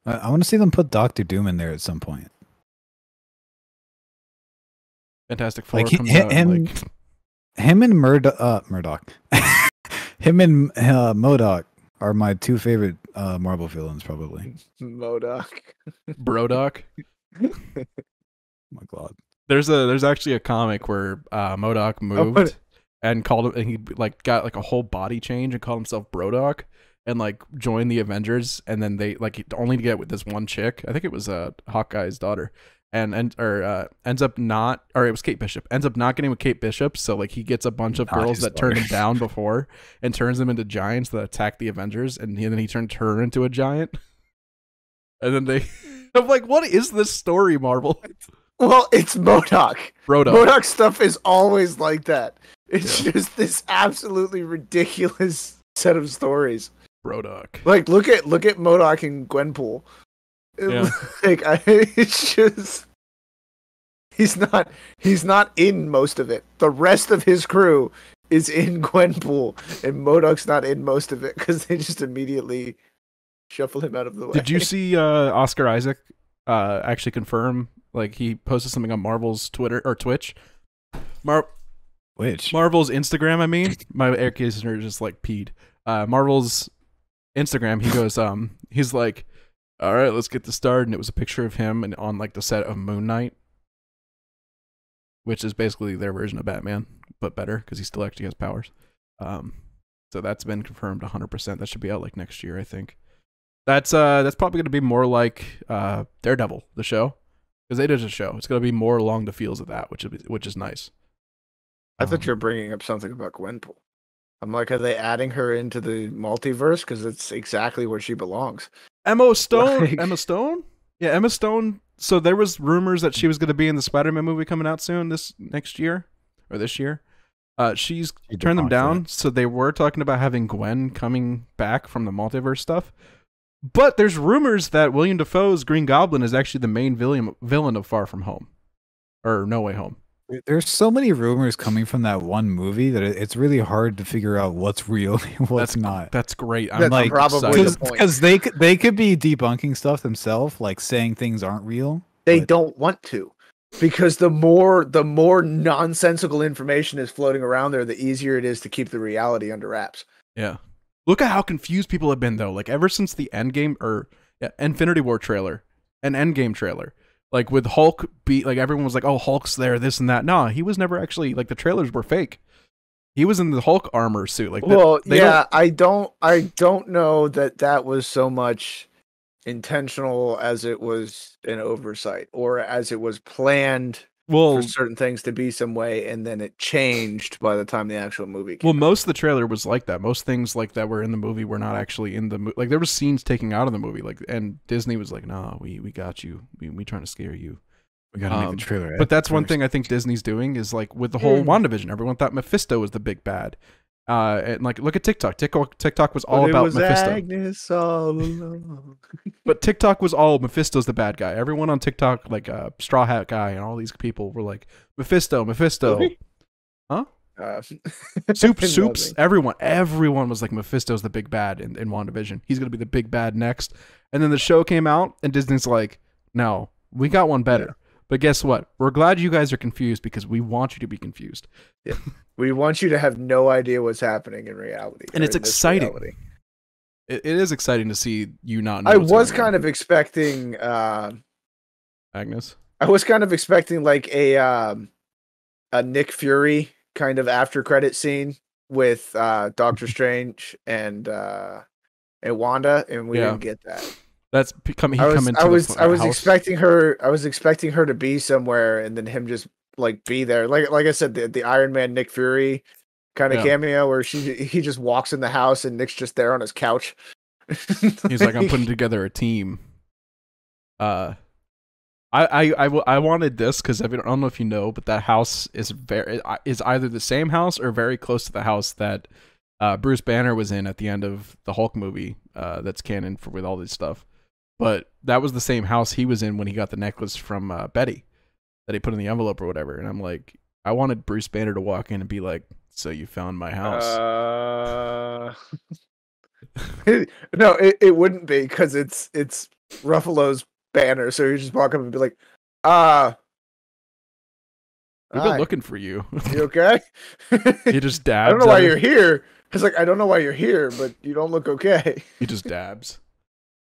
want to see them put Doctor Doom in there at some point. Fantastic Four like comes out. Him and Murdoch. Him and MODOK are my two favorite Marvel villains, probably. MODOK. Brodock. Oh my god. There's actually a comic where MODOK moved and called him, and he like got like a whole body change and called himself Brodock and like joined the Avengers, and then they like only to get with this one chick. I think it was Hawkeye's daughter. ends up not, or it was Kate Bishop, ends up not getting with Kate Bishop. So like he gets a bunch of girls that turned him down before and turns them into giants that attack the Avengers, and then he turned her into a giant. And then I'm like, what is this story, Marvel? Well, it's MODOK. MODOK stuff is always like that. It's just this absolutely ridiculous set of stories. MODOK. Like look at MODOK and Gwenpool. Yeah. Like it's just he's not in most of it. The rest of his crew is in Gwenpool, and MODOK's not in most of it because they just immediately shuffle him out of the way. Did you see Oscar Isaac actually confirm? Like he posted something on Marvel's Twitter or Twitch. Which? Marvel's Instagram, I mean. My air conditioner just like peed. Marvel's Instagram, he goes, he's like, all right, let's get this started. And it was a picture of him and on like the set of Moon Knight, which is basically their version of Batman, but better because he still actually has powers. So that's been confirmed 100%. That should be out like next year, I think. That's probably going to be more like Daredevil, the show, because they did a show. It's going to be more along the feels of that, which is nice. I thought you were bringing up something about Gwenpool. I'm like, are they adding her into the multiverse? Because it's exactly where she belongs. Emma Stone? Yeah, Emma Stone. So there was rumors that she was going to be in the Spider-Man movie coming out soon this year. She's turned them down. So they were talking about having Gwen coming back from the multiverse stuff. But there's rumors that William Dafoe's Green Goblin is actually the main villain of Far From Home. Or No Way Home. There's so many rumors coming from that one movie that it's really hard to figure out what's real and what's not. That's great. I'm like, probably because they could be debunking stuff themselves, like saying things aren't real. They don't want to, because the more nonsensical information is floating around there, the easier it is to keep the reality under wraps. Yeah. Look at how confused people have been though. Like ever since the Infinity War trailer and Endgame trailer. Like with Hulk, like everyone was like, "Oh, Hulk's there, this and that." No, he was never actually. Like the trailers were fake. He was in the Hulk armor suit. Like, I don't know that was so much intentional as it was an oversight, or as it was planned for certain things to be some way, and then it changed by the time the actual movie came out. Most of the trailer was like that. Most things like that were in the movie were not actually in the movie. Like there were scenes taken out of the movie. Like, and Disney was like, "No, we got you. We trying to scare you. We gotta make the trailer." But that's one thing I think Disney's doing is like with the whole WandaVision. Everyone thought Mephisto was the big bad. And like look at TikTok. TikTok was all about Mephisto. Agnes all along. But TikTok was all Mephisto's the bad guy. Everyone on TikTok, like Straw Hat Guy and all these people were like Mephisto. Really? Huh? Soups. Everyone was like Mephisto's the big bad in WandaVision. He's gonna be the big bad next. And then the show came out, and Disney's like, "No, we got one better." Yeah. But guess what? We're glad you guys are confused because we want you to be confused. Yeah. We want you to have no idea what's happening in reality. And it's exciting. It is exciting to see you not know. I was kind of expecting Agnes. I was kind of expecting like a Nick Fury kind of after credit scene with Doctor Strange and Wanda, and we didn't get that. That's I was expecting her to be somewhere, and then him just like be there. Like I said, the Iron Man Nick Fury kind of cameo where he just walks in the house and Nick's just there on his couch. He's like, "I'm putting together a team." I wanted this because I don't know if you know, but that house is either the same house or very close to the house that Bruce Banner was in at the end of the Hulk movie. That's canon with all this stuff. But that was the same house he was in when he got the necklace from Betty that he put in the envelope or whatever. And I'm like, I wanted Bruce Banner to walk in and be like, "So you found my house?" No, it wouldn't be because it's Ruffalo's Banner. So you just walk up and be like, "We've been looking for you. You okay?" He just dabs. I don't know why you're here. It's like, I don't know why you're here, but you don't look okay. He just dabs.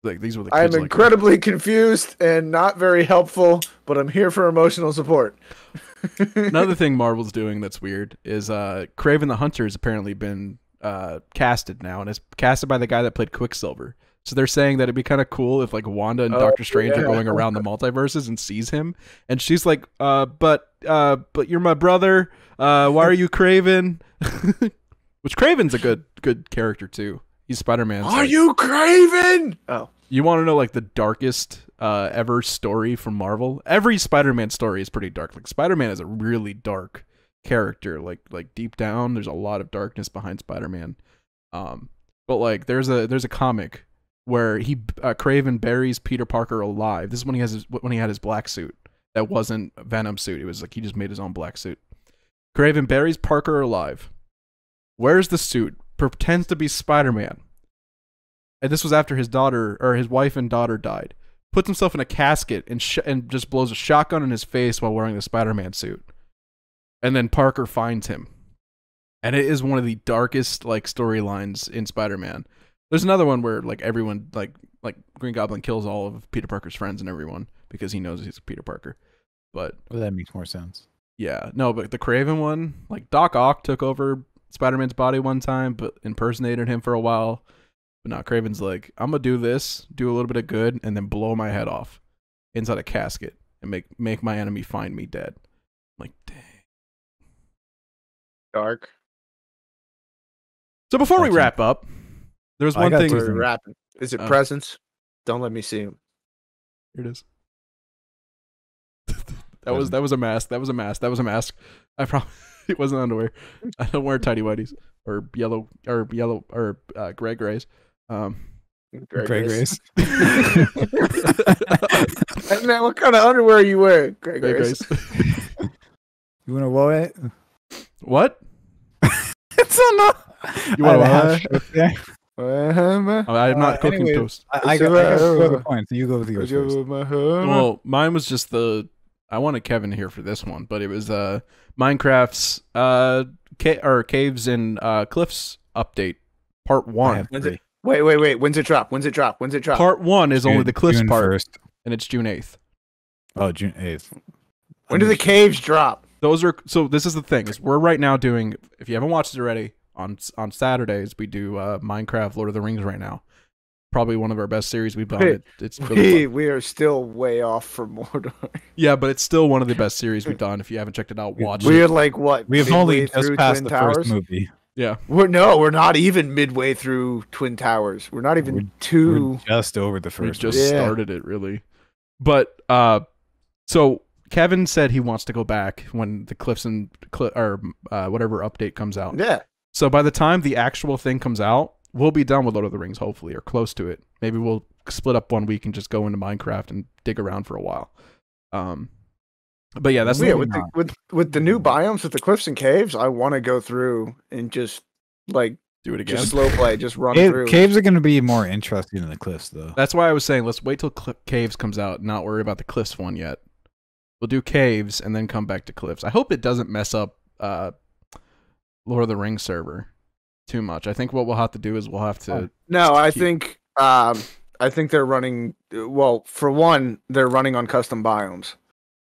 Like these were the. I'm incredibly confused and not very helpful, but I'm here for emotional support. Another thing Marvel's doing that's weird is Kraven the Hunter has apparently been casted now, and it's casted by the guy that played Quicksilver. So they're saying that it'd be kind of cool if like Wanda and Doctor Strange are going around the multiverses and sees him, and she's like, but you're my brother. Why are you Kraven? Which Kraven's a good character too. He's Spider-Man. Are you Kraven? Oh, you want to know like the darkest ever story from Marvel? Every Spider-Man story is pretty dark. Like Spider-Man is a really dark character. Like deep down, there's a lot of darkness behind Spider-Man. But like there's a comic where Kraven buries Peter Parker alive. This is when he had his black suit that wasn't a Venom suit. It was like he just made his own black suit. Kraven buries Parker alive. Wears the suit, pretends to be Spider-Man. And this was after his wife and daughter died. Puts himself in a casket and just blows a shotgun in his face while wearing the Spider-Man suit. And then Parker finds him. And it is one of the darkest like storylines in Spider-Man. There's another one where like everyone like Green Goblin kills all of Peter Parker's friends and everyone because he knows he's Peter Parker. But well, that makes more sense. Yeah, no, but the Kraven one, like Doc Ock took over Spider-Man's body one time, but impersonated him for a while. But now Kraven's like, I'm gonna do this, do a little bit of good, and then blow my head off inside a casket and make my enemy find me dead. I'm like, dang. Dark. So before we wrap up, there's one thing. Rapping. Is it presents? Don't let me see him. Here it is. That was a mask. That was a mask. I promise it wasn't underwear. I don't wear tidy whities or yellow or gray grays. Gray grays. Man, what kind of underwear are you wearing? Gray grays. You want to roll it? What? It's on the. You want to I'm not cooking toast. I got the point. So you go with yours first. Well, mine was just I wanted Kevin here for this one, but it was Minecraft's Caves and Cliffs update part 1. Wait. When's it drop? Part 1 is only the Cliffs June part, 1st. and it's June 8th. Oh, June 8th. When do the caves drop? So this is the thing, is we're right now doing, if you haven't watched it already, on Saturdays we do Minecraft Lord of the Rings right now. Probably one of our best series we've done. It's really we are still way off from Mordor. Yeah, but it's still one of the best series we've done. If you haven't checked it out, watch it. We're like what? We have only just passed the first movie. Yeah. We're not even midway through Twin Towers. We're not even we're just over the first. We just started it, really. But so Kevin said he wants to go back when the Cliffs and whatever update comes out. Yeah. So by the time the actual thing comes out, we'll be done with Lord of the Rings, hopefully, or close to it. Maybe we'll split up 1 week and just go into Minecraft and dig around for a while. But yeah, that's with the new biomes with the cliffs and caves. I want to go through and just like do it again, just slow play, just run through. Caves are going to be more interesting than the cliffs, though. That's why I was saying let's wait till Caves comes out, and not worry about the cliffs one yet. We'll do Caves and then come back to cliffs. I hope it doesn't mess up Lord of the Rings server too much. I think what we'll have to do is we'll have to. No, I think they're running. Well, for one, they're running on custom biomes,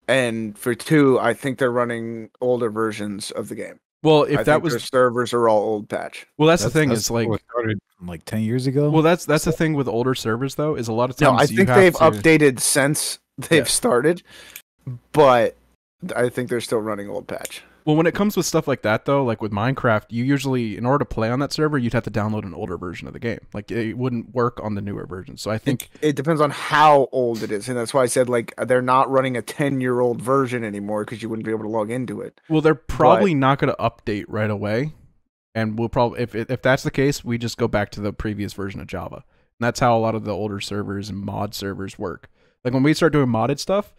and for two, I think they're running older versions of the game. Well, if that was their servers are all old patch. Well, that's the thing. Is like started like 10 years ago. Well, that's the thing with older servers though. Is a lot of times. No, I think they've updated since they've started, but I think they're still running old patch. Well, when it comes with stuff like that, though, like with Minecraft, you usually, in order to play on that server, you'd have to download an older version of the game. Like, it wouldn't work on the newer version. So I think it depends on how old it is, and that's why I said like they're not running a 10-year-old version anymore because you wouldn't be able to log into it. Well, they're probably not going to update right away, and we'll probably, if that's the case, we just go back to the previous version of Java. And that's how a lot of the older servers and mod servers work. Like when we start doing modded stuff,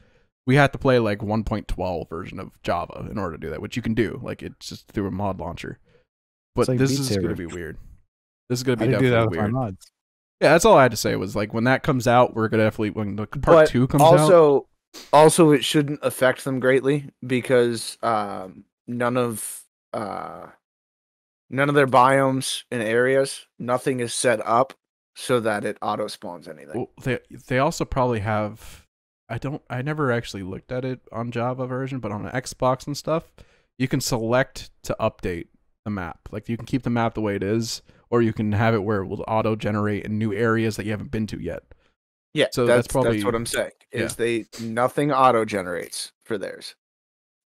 we had to play like 1.12 version of Java in order to do that, which you can do. Like it's just through a mod launcher. But like this is going to be weird. This is going to be definitely weird. Mods. Yeah, that's all I had to say was like when that comes out, we're going to definitely, when the part 2 comes out. Also, it shouldn't affect them greatly because none of their biomes and areas, nothing is set up so that it auto spawns anything. Well, they also probably have. I never actually looked at it on Java version, but on an Xbox and stuff, you can select to update the map. Like you can keep the map the way it is, or you can have it where it will auto generate in new areas that you haven't been to yet. Yeah, so that's what I'm saying. Is nothing auto generates for theirs.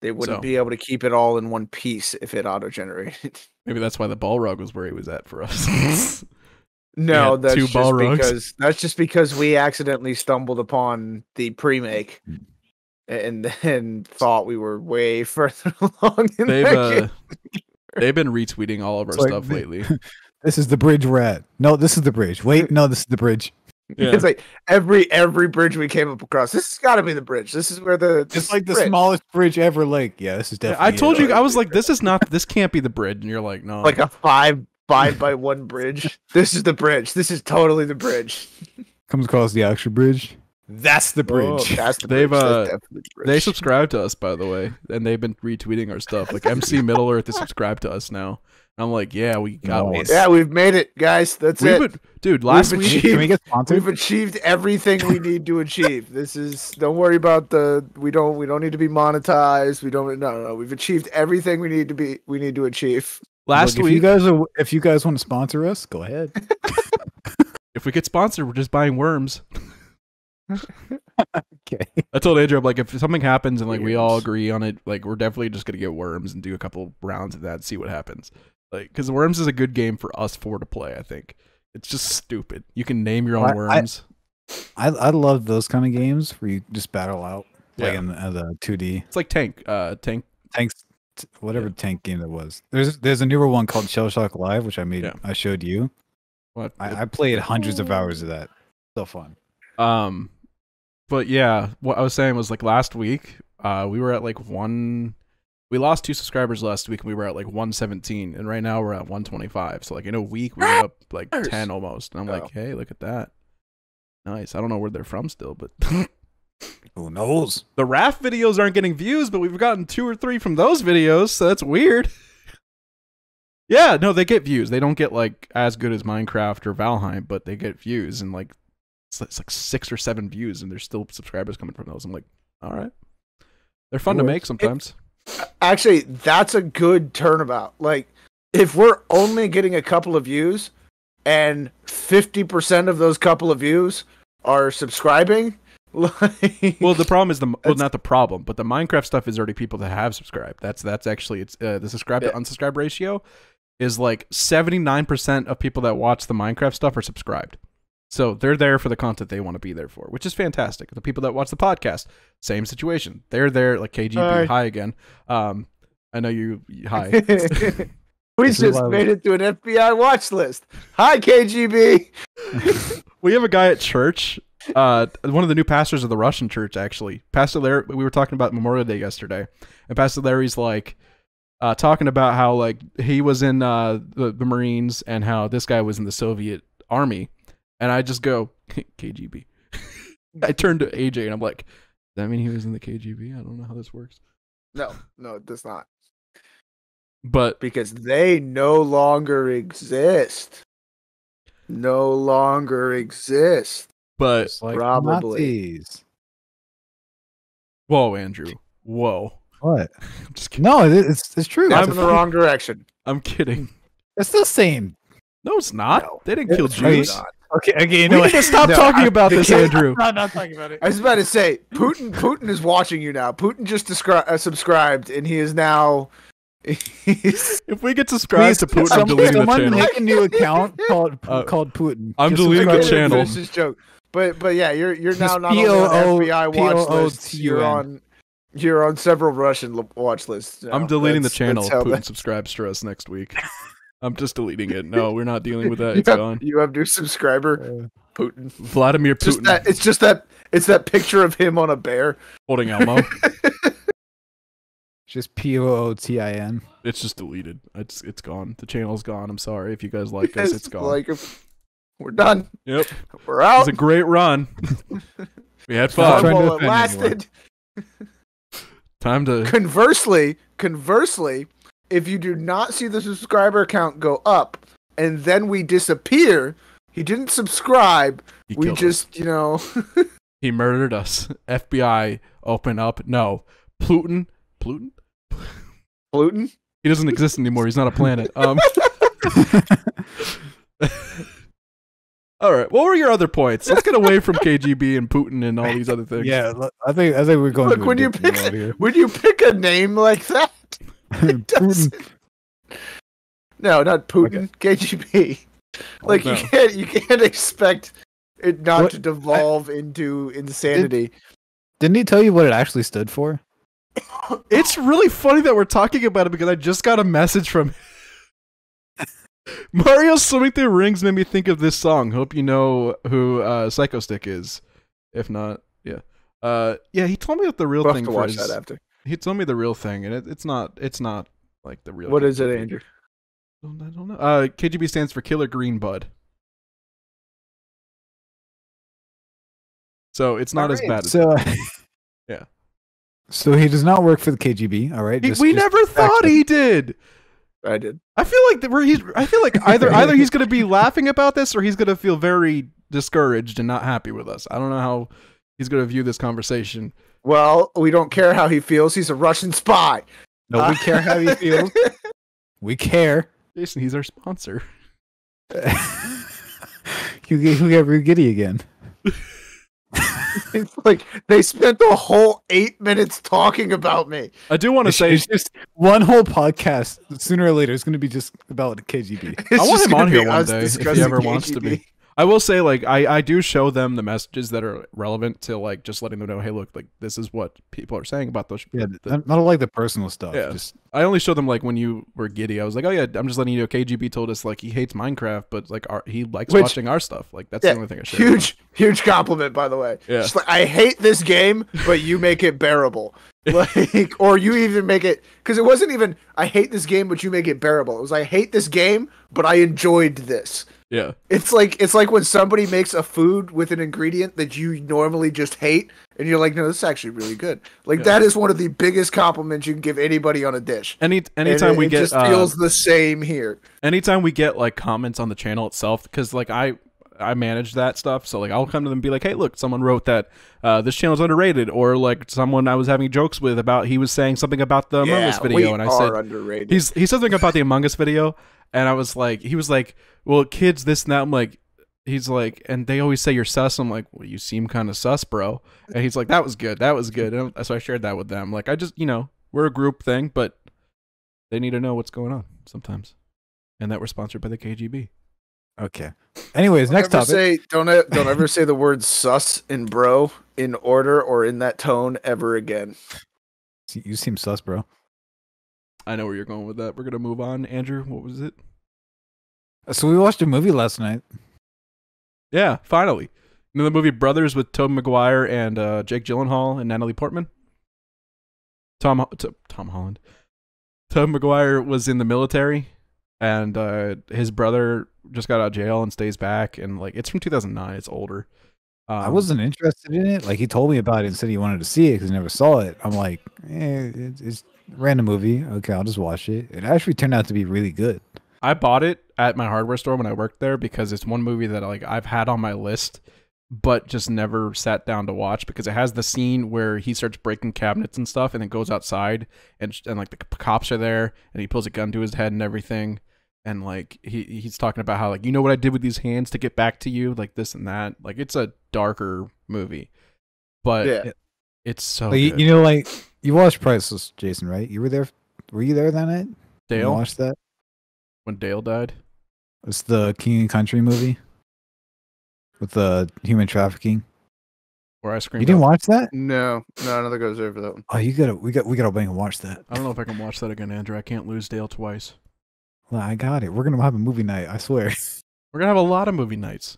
They wouldn't be able to keep it all in one piece if it auto generated. Maybe that's why the Balrog was where he was at for us. No, that's just because we accidentally stumbled upon the pre-make and then thought we were way further along in they've been retweeting all of our stuff lately. This is the bridge we're at. No, this is the bridge. Wait, no, this is the bridge. Yeah. It's like every bridge we came up across. This has got to be the bridge. This is where it's like the smallest bridge ever. Like, yeah, this is definitely. I told you, I was like, this can't be the bridge, and you're like, no, like a 5x1 bridge. This is the bridge. This is totally the bridge. Comes across the actual bridge. That's the bridge. Oh, that's the bridge. They subscribe to us, by the way, and they've been retweeting our stuff. Like MC Middle Earth is subscribed to us now. I'm like, yeah, we got one. Yeah, we've made it, guys. That's it. Dude, last week can we get sponsored? We've achieved everything we need to achieve. This is don't worry about we don't need to be monetized. No. We've achieved everything we need to achieve. Last week, if you guys want to sponsor us, go ahead. If we get sponsored, we're just buying worms. Okay. I told Andrew, I'm like, if something happens and like we all agree on it, like we're definitely just gonna get worms and do a couple rounds of that and see what happens. Like, because worms is a good game for us four to play. I think it's just stupid. You can name your own worms. I love those kind of games where you just battle out, like in the 2D. It's like tanks, whatever tank game it was. There's a newer one called Shell Shock Live, which I made. I showed you. I played hundreds of hours of that. So fun. But yeah, what I was saying was like last week, we were at like we lost 2 subscribers last week and we were at like 117, and right now we're at 125. So like in a week we went up like 10 almost. And I'm like, hey, look at that. Nice. I don't know where they're from still, but who knows? The raft videos aren't getting views, but we've gotten 2 or 3 from those videos, so that's weird. Yeah, no, they get views. They don't get like as good as Minecraft or Valheim, but they get views, and like it's like 6 or 7 views, and there's still subscribers coming from those. I'm like, all right, they're fun to make sometimes. Actually, that's a good turnabout. Like, if we're only getting a couple of views, and 50% of those couple of views are subscribing, like, well, the problem is not the problem, but the Minecraft stuff is already people that have subscribed. That's actually it's the subscribe to unsubscribe ratio is like 79% of people that watch the Minecraft stuff are subscribed. So they're there for the content they want to be there for, which is fantastic. The people that watch the podcast, same situation. They're there, like KGB, hi again. I know you, hi. We just made it to an FBI watch list. Hi, KGB. We have a guy at church, one of the new pastors of the Russian church, actually. Pastor Larry, we were talking about Memorial Day yesterday, and Pastor Larry's like, talking about how like he was in the Marines and how this guy was in the Soviet army. And I just go, KGB. I turned to AJ and I'm like, does that mean he was in the KGB? I don't know how this works. No, it does not. But because they no longer exist. No longer exist. But like probably. Nazis. Whoa, Andrew. Whoa. What? I'm just kidding. No, it's true. That's in the wrong direction. I'm kidding. It's the same. No, it's not. No, they didn't kill Jews. Okay, you know what? Stop talking about this, Andrew. I'm not talking about it. I was about to say, Putin is watching you now. Putin just subscribed, and he is now. If we get subscribed to Putin, I'm deleting the channel. Make a new account called Putin. I'm deleting the channel. This is joke. But yeah, you're now not only on FBI watch lists. You're on several Russian watch lists. I'm deleting the channel. Putin subscribes to us next week. I'm just deleting it. No, we're not dealing with that. It's gone. You have new subscriber, Putin. Vladimir Putin. It's that picture of him on a bear holding Elmo. Just POOTIN. It's just deleted. It's gone. The channel's gone. I'm sorry if you guys like us. It's gone. We're done. Yep. We're out. It was a great run. We had fun. While it lasted. Time to. Conversely, if you do not see the subscriber count go up and then we disappear, he didn't subscribe. We just, He murdered us. FBI, open up. No. Pluton? Pluton? He doesn't exist anymore. He's not a planet. All right. What were your other points? Let's get away from KGB and Putin and all these other things. Yeah, I think we're going. Look, when you pick a name like that, Putin. No, not Putin. Okay. KGB. Like no. you can't expect it not to devolve into insanity. Didn't he tell you what it actually stood for? It's really funny that we're talking about it because I just got a message from Mario swimming through rings made me think of this song. Hope you know who Psycho Stick is. If not, yeah. Yeah, he told me what the real thing was. Watch that after. He told me the real thing, and it's not like the real What KGB. Is it, Andrew? I don't know. KGB stands for Killer Green Bud. So it's not as bad as yeah. So he does not work for the KGB, all right? We never thought he did. I did. I feel like either he's going to be laughing about this or he's going to feel very discouraged and not happy with us. I don't know how he's going to view this conversation. Well, we don't care how he feels. He's a Russian spy. No, we care how he feels. We care. Jason, he's our sponsor. Who got real giddy again? It's like they spent the whole 8 minutes talking about me. I do want to say it's just one whole podcast. Sooner or later, it's going to be just about the KGB. I want him on here one day if he ever wants to be. I will say, like, I do show them the messages that are relevant to, like, just letting them know, hey, look, like, this is what people are saying about those. Yeah, not like the personal stuff. Yeah. I only show them, like, when you were giddy. I was like, oh, yeah, I'm just letting you know KGB told us, like, he hates Minecraft, but, like, he likes watching our stuff. Like, that's the only thing I share. Huge compliment, by the way. Yeah. Just like, I hate this game, but you make it bearable. Like, or you even make it, because it wasn't even, I hate this game, but you make it bearable. It was, I hate this game, but I enjoyed this. Yeah. It's like when somebody makes a food with an ingredient that you normally just hate, and you're like, no, this is actually really good. Like, that is one of the biggest compliments you can give anybody on a dish. Anytime we get, it just feels the same here. Anytime we get, like, comments on the channel itself, because, like, I manage that stuff, so, like, I'll come to them and be like, hey, look, someone wrote that this channel's underrated, or, like, someone I was having jokes with about, he was saying something about the Among Us video, and I said, underrated. He said something about the Among Us video, and I was like, he was like, well, kids, this and that. I'm like, he's like, and they always say you're sus. I'm like, well, you seem kind of sus, bro. And he's like, that was good. And so I shared that with them. Like, I just, we're a group thing, but they need to know what's going on sometimes. And that we're sponsored by the KGB. Okay. Anyways, next topic. Don't ever say the word sus and bro in order or in that tone ever again. You seem sus, bro. I know where you're going with that. We're going to move on. Andrew, what was it? So we watched a movie last night. Yeah, finally. You know the movie Brothers with Tobey Maguire and Jake Gyllenhaal and Natalie Portman? Tom Holland. Tobey Maguire was in the military, and his brother just got out of jail and stays back, and like it's from 2009. It's older. I wasn't interested in it. Like, he told me about it and said he wanted to see it because he never saw it. I'm like, it's a random movie. Okay, I'll just watch it. It actually turned out to be really good. I bought it at my hardware store when I worked there because it's one movie that like I've had on my list, but just never sat down to watch because it has the scene where he starts breaking cabinets and stuff, and then goes outside and like the cops are there, and he pulls a gun to his head and everything, and like he's talking about how like, you know what I did with these hands to get back to you, like this and that. Like, it's a darker movie, but it's so good. You know, like, you watched Priceless, Jason, right? You were there. Were you there that night? Dale, you watched that when Dale died. It's the King and Country movie with the human trafficking. Where I screamed. You didn't watch that? No, I don't think I was there for that one. Oh, we gotta bring and watch that. I don't know if I can watch that again, Andrew. I can't lose Dale twice. Well, I got it. We're gonna have a movie night. I swear. We're gonna have a lot of movie nights.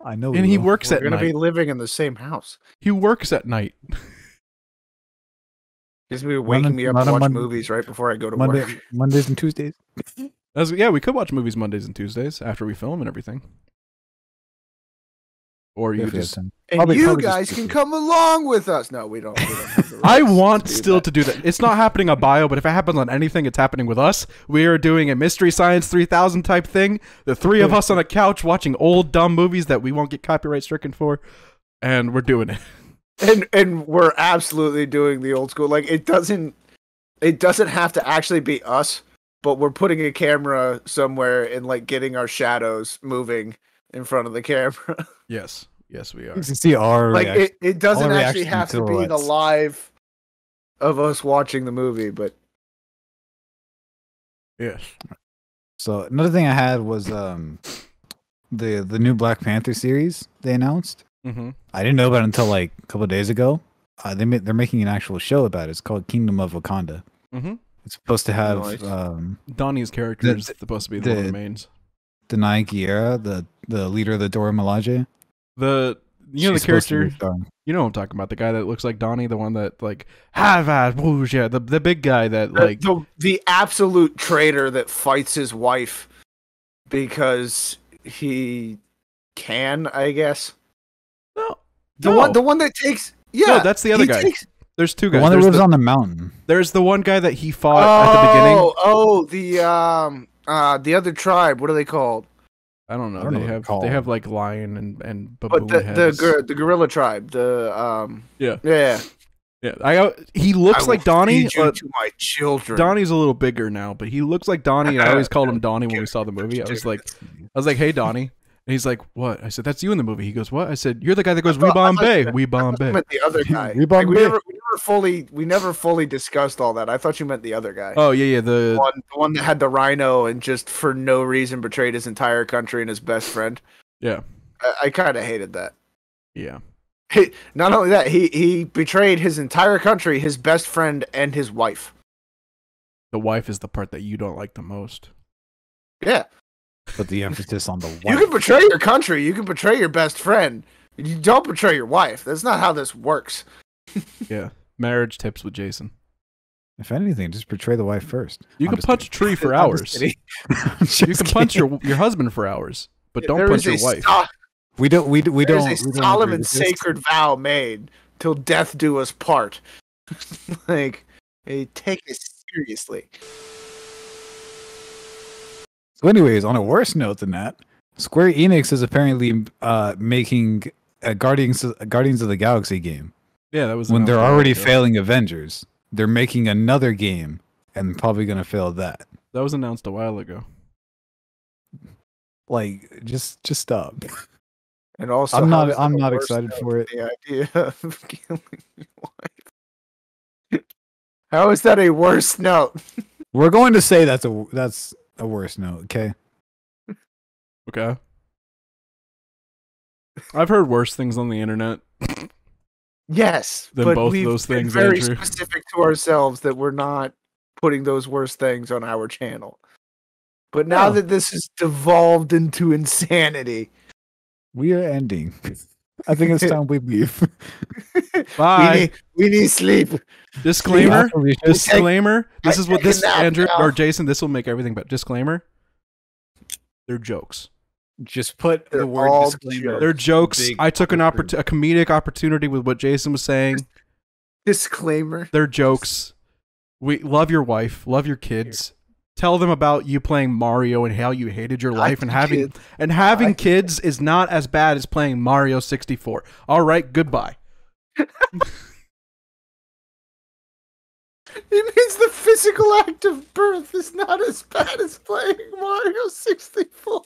I know. And he works at night. We're gonna be living in the same house. He works at night. He's gonna be waking me up to watch movies right before I go to work. Mondays and Tuesdays. Yeah, we could watch movies Mondays and Tuesdays after we film and everything. Or you just... And you guys can come along with us. No, we don't have the I want still to do that. It's not happening on Bio, but if it happens on anything, it's happening with us. We are doing a Mystery Science 3000 type thing. The three of us on a couch watching old dumb movies that we won't get copyright stricken for. And we're doing it. And we're absolutely doing the old school. Like, it doesn't have to actually be us. but we're putting a camera somewhere and like getting our shadows moving in front of the camera. Yes, we are. You can see our like reaction. it doesn't actually have to be the live of us watching the movie, but yes. So another thing I had was the new Black Panther series they announced. Mm-hmm. I didn't know about it until like a couple of days ago. They're making an actual show about it. It's called Kingdom of Wakanda. Mm-hmm. It's supposed to have Donnie's character is supposed to be one of the mains. Denai Guerra, the leader of the Dora Milaje. The character. You know what I'm talking about? The guy that looks like Donnie, the one that like the big guy that like the absolute traitor that fights his wife because he can, I guess. No, the one that takes. Yeah, no, that's the other guy. There's two guys. The one that lives on the mountain. There's the one guy that he fought at the beginning. The other tribe. What are they called? I don't know. They have like lion and baboon heads. The gorilla tribe. Yeah. He looks like Donnie. To my children. Donnie's a little bigger now, but he looks like Donnie. And I always called him Donnie when we saw the movie. I was like, hey Donnie. And he's like, what? I said, that's you in the movie. He goes, what? I said, you're the guy that goes, we Bombay. We Bombay. I meant the other guy. We never fully discussed all that. I thought you meant the other guy. Oh, yeah. The one that had the rhino and just for no reason betrayed his entire country and his best friend. Yeah. I kind of hated that. Yeah. Not only that, he betrayed his entire country, his best friend, and his wife. The wife is the part that you don't like the most. Yeah. Put the emphasis on the wife. You can betray your country. You can betray your best friend. You don't betray your wife. That's not how this works. Yeah. Marriage tips with Jason. If anything, just betray the wife first. You can punch a tree for hours. You can punch your husband for hours, but don't punch your wife. We don't. There's a solemn and sacred vow made till death do us part. Like, hey, take it seriously. So anyways, on a worse note than that, Square Enix is apparently making a Guardians of the Galaxy game. Yeah, that was when they're already failing Avengers. They're making another game and probably going to fail that. That was announced a while ago. Like, just stop. And also, I'm not excited for it. The idea of killing your wife. How is that a worse note? We're going to say that's a worse note, okay? Okay. I've heard worse things on the internet. Yes, than both of those things. Very specific to ourselves that we're not putting those worst things on our channel. But now that this has devolved into insanity, we are ending. I think it's time we leave. Bye. We need sleep. Disclaimer. Disclaimer. This is what this Andrew or Jason. This will make everything better. Disclaimer. They're jokes. Just put the word disclaimer. They're jokes. I took a comedic opportunity with what Jason was saying. Disclaimer. They're jokes. We love your wife. Love your kids. Tell them about you playing Mario and how you hated your life, and having kids is not as bad as playing Mario 64. All right, goodbye. It means the physical act of birth is not as bad as playing Mario 64.